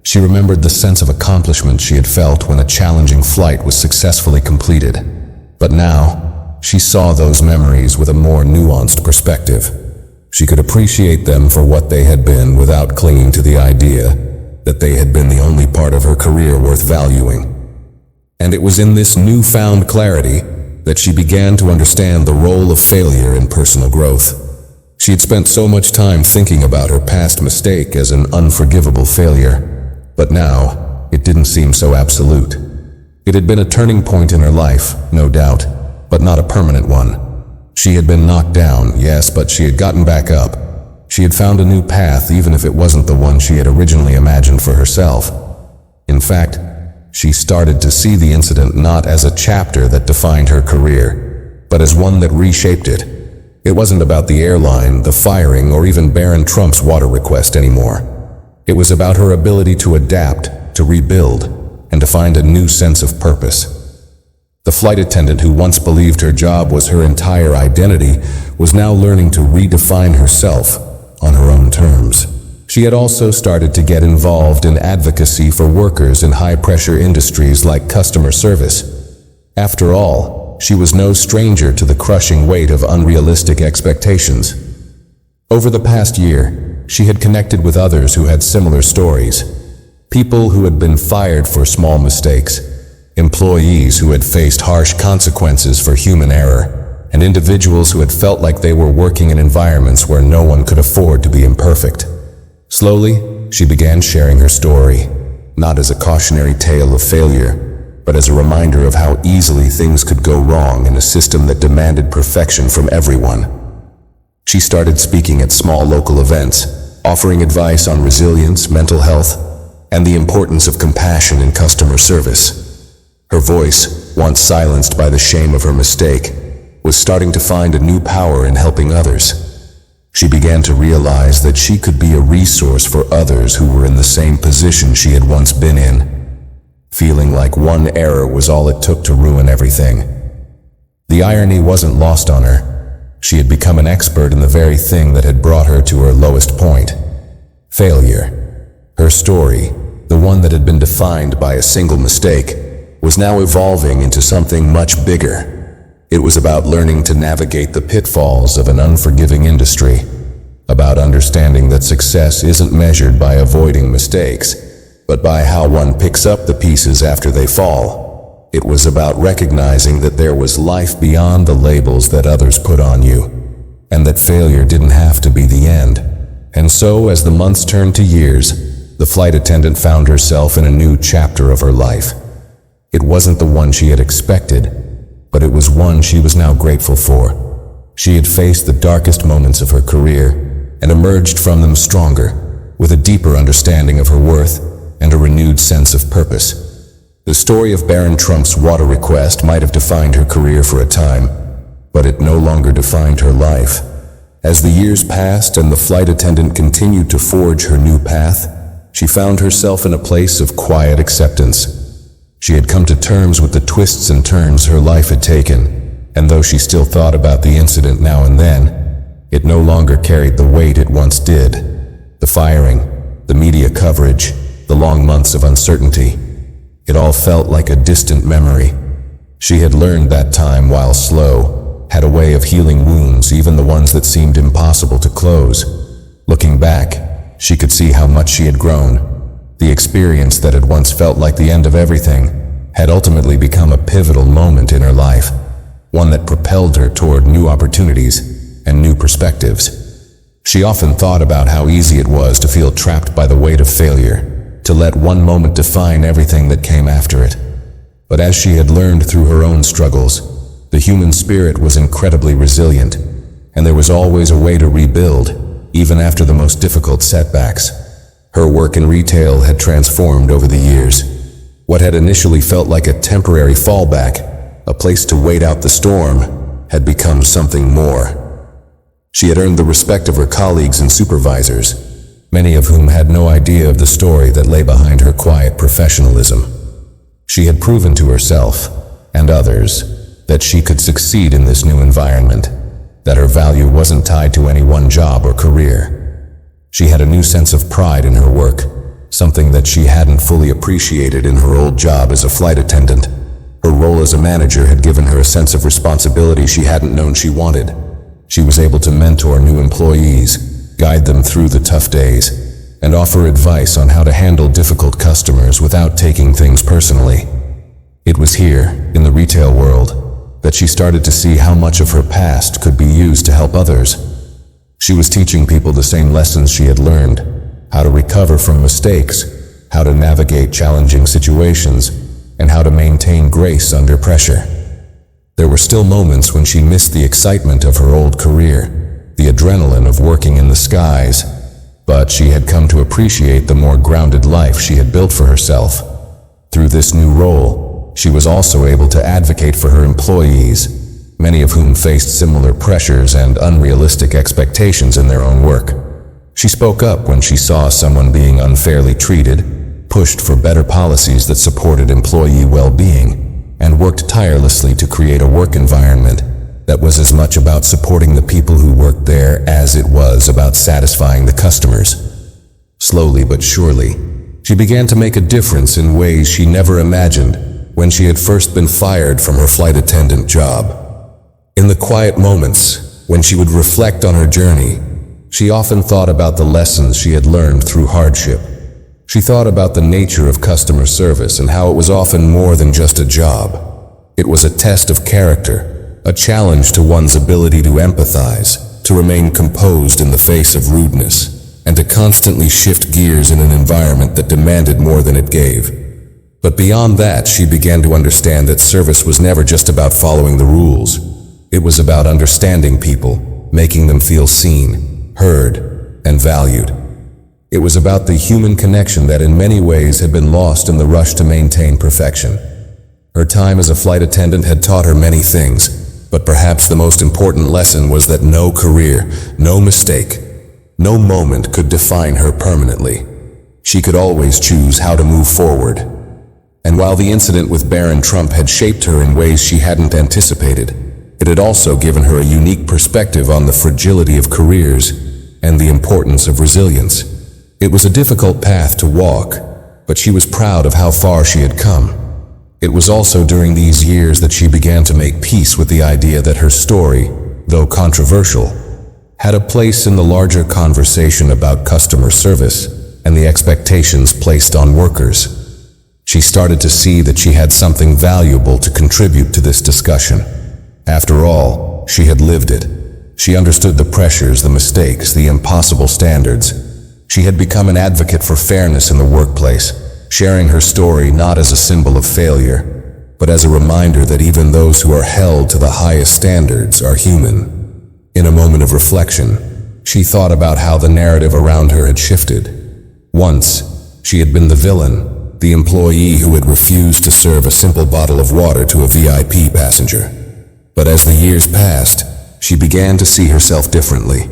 [SPEAKER 1] She remembered the sense of accomplishment she had felt when a challenging flight was successfully completed. But now, she saw those memories with a more nuanced perspective. She could appreciate them for what they had been without clinging to the idea that they had been the only part of her career worth valuing. And it was in this newfound clarity that she began to understand the role of failure in personal growth. She had spent so much time thinking about her past mistake as an unforgivable failure, but now it didn't seem so absolute. It had been a turning point in her life, no doubt, but not a permanent one. She had been knocked down, yes, but she had gotten back up. She had found a new path, even if it wasn't the one she had originally imagined for herself. In fact, she started to see the incident not as a chapter that defined her career, but as one that reshaped it. It wasn't about the airline, the firing, or even Baron Trump's water request anymore. It was about her ability to adapt, to rebuild, and to find a new sense of purpose. The flight attendant who once believed her job was her entire identity was now learning to redefine herself on her own terms. She had also started to get involved in advocacy for workers in high-pressure industries like customer service. After all, she was no stranger to the crushing weight of unrealistic expectations. Over the past year, she had connected with others who had similar stories. People who had been fired for small mistakes, employees who had faced harsh consequences for human error, and individuals who had felt like they were working in environments where no one could afford to be imperfect. Slowly, she began sharing her story, not as a cautionary tale of failure, but as a reminder of how easily things could go wrong in a system that demanded perfection from everyone. She started speaking at small local events, offering advice on resilience, mental health, and the importance of compassion in customer service. Her voice, once silenced by the shame of her mistake, was starting to find a new power in helping others. She began to realize that she could be a resource for others who were in the same position she had once been in, feeling like one error was all it took to ruin everything. The irony wasn't lost on her. She had become an expert in the very thing that had brought her to her lowest point: failure. Her story, the one that had been defined by a single mistake, was now evolving into something much bigger. It was about learning to navigate the pitfalls of an unforgiving industry, about understanding that success isn't measured by avoiding mistakes, but by how one picks up the pieces after they fall. It was about recognizing that there was life beyond the labels that others put on you, and that failure didn't have to be the end. And so, as the months turned to years, the flight attendant found herself in a new chapter of her life. It wasn't the one she had expected, but it was one she was now grateful for. She had faced the darkest moments of her career and emerged from them stronger, with a deeper understanding of her worth and a renewed sense of purpose. The story of Baron Trump's water request might have defined her career for a time, but it no longer defined her life. As the years passed and the flight attendant continued to forge her new path, she found herself in a place of quiet acceptance. She had come to terms with the twists and turns her life had taken, and though she still thought about the incident now and then, it no longer carried the weight it once did. The firing, the media coverage, the long months of uncertainty, it all felt like a distant memory. She had learned that time, while slow, had a way of healing wounds, even the ones that seemed impossible to close. Looking back, she could see how much she had grown. The experience that had once felt like the end of everything had ultimately become a pivotal moment in her life, one that propelled her toward new opportunities and new perspectives. She often thought about how easy it was to feel trapped by the weight of failure, to let one moment define everything that came after it. But as she had learned through her own struggles, the human spirit was incredibly resilient, and there was always a way to rebuild, even after the most difficult setbacks. Her work in retail had transformed over the years. What had initially felt like a temporary fallback, a place to wait out the storm, had become something more. She had earned the respect of her colleagues and supervisors, many of whom had no idea of the story that lay behind her quiet professionalism. She had proven to herself, and others, that she could succeed in this new environment, that her value wasn't tied to any one job or career. She had a new sense of pride in her work, something that she hadn't fully appreciated in her old job as a flight attendant. Her role as a manager had given her a sense of responsibility she hadn't known she wanted. She was able to mentor new employees, guide them through the tough days, and offer advice on how to handle difficult customers without taking things personally. It was here, in the retail world, that she started to see how much of her past could be used to help others. She was teaching people the same lessons she had learned: how to recover from mistakes, how to navigate challenging situations, and how to maintain grace under pressure. There were still moments when she missed the excitement of her old career, the adrenaline of working in the skies, but she had come to appreciate the more grounded life she had built for herself. Through this new role, she was also able to advocate for her employees, many of whom faced similar pressures and unrealistic expectations in their own work. She spoke up when she saw someone being unfairly treated, pushed for better policies that supported employee well-being, and worked tirelessly to create a work environment that was as much about supporting the people who worked there as it was about satisfying the customers. Slowly but surely, she began to make a difference in ways she never imagined when she had first been fired from her flight attendant job. In the quiet moments, when she would reflect on her journey, she often thought about the lessons she had learned through hardship. She thought about the nature of customer service and how it was often more than just a job. It was a test of character, a challenge to one's ability to empathize, to remain composed in the face of rudeness, and to constantly shift gears in an environment that demanded more than it gave. But beyond that, she began to understand that service was never just about following the rules. It was about understanding people, making them feel seen, heard, and valued. It was about the human connection that in many ways had been lost in the rush to maintain perfection. Her time as a flight attendant had taught her many things, but perhaps the most important lesson was that no career, no mistake, no moment could define her permanently. She could always choose how to move forward. And while the incident with Baron Trump had shaped her in ways she hadn't anticipated, it had also given her a unique perspective on the fragility of careers and the importance of resilience. It was a difficult path to walk, but she was proud of how far she had come. It was also during these years that she began to make peace with the idea that her story, though controversial, had a place in the larger conversation about customer service and the expectations placed on workers. She started to see that she had something valuable to contribute to this discussion. After all, she had lived it. She understood the pressures, the mistakes, the impossible standards. She had become an advocate for fairness in the workplace, sharing her story not as a symbol of failure, but as a reminder that even those who are held to the highest standards are human. In a moment of reflection, she thought about how the narrative around her had shifted. Once, she had been the villain, the employee who had refused to serve a simple bottle of water to a VIP passenger. But as the years passed, she began to see herself differently.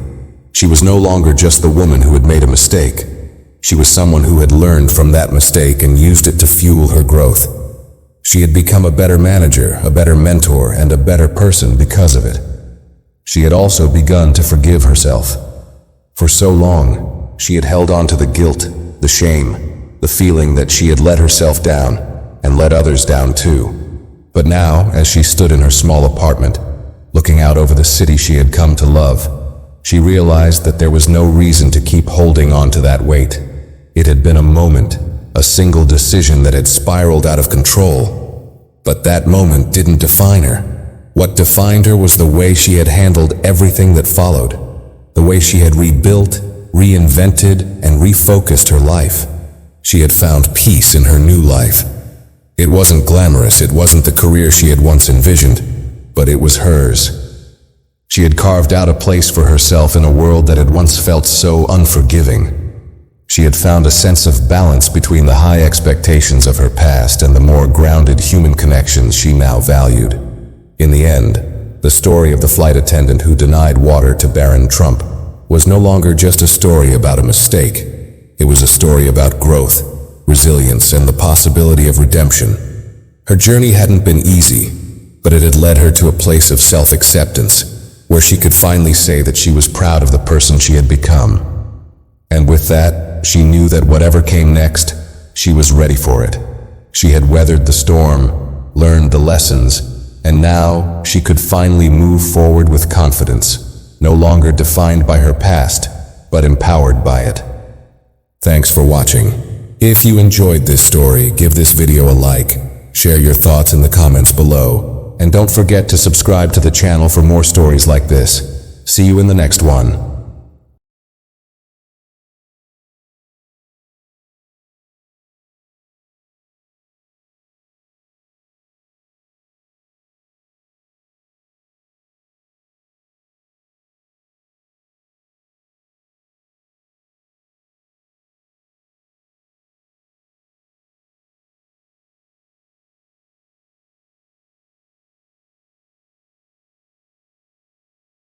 [SPEAKER 1] She was no longer just the woman who had made a mistake. She was someone who had learned from that mistake and used it to fuel her growth. She had become a better manager, a better mentor, and a better person because of it. She had also begun to forgive herself. For so long, she had held on to the guilt, the shame, the feeling that she had let herself down and let others down too. But now, as she stood in her small apartment, looking out over the city she had come to love, she realized that there was no reason to keep holding on to that weight. It had been a moment, a single decision that had spiraled out of control. But that moment didn't define her. What defined her was the way she had handled everything that followed, the way she had rebuilt, reinvented, and refocused her life. She had found peace in her new life. It wasn't glamorous, it wasn't the career she had once envisioned, but it was hers. She had carved out a place for herself in a world that had once felt so unforgiving. She had found a sense of balance between the high expectations of her past and the more grounded human connections she now valued. In the end, the story of the flight attendant who denied water to Baron Trump was no longer just a story about a mistake. It was a story about growth, resilience, and the possibility of redemption. Her journey hadn't been easy, but it had led her to a place of self-acceptance, where she could finally say that she was proud of the person she had become. And with that, that, she knew that whatever came next, she was ready for it. She had weathered the storm, learned the lessons, and now she could finally move forward with confidence, no longer defined by her past, but empowered by it. Thanks for watching. If you enjoyed this story, give this video a like, share your thoughts in the comments below, and don't forget to subscribe to the channel for more stories like this. See you in the next one.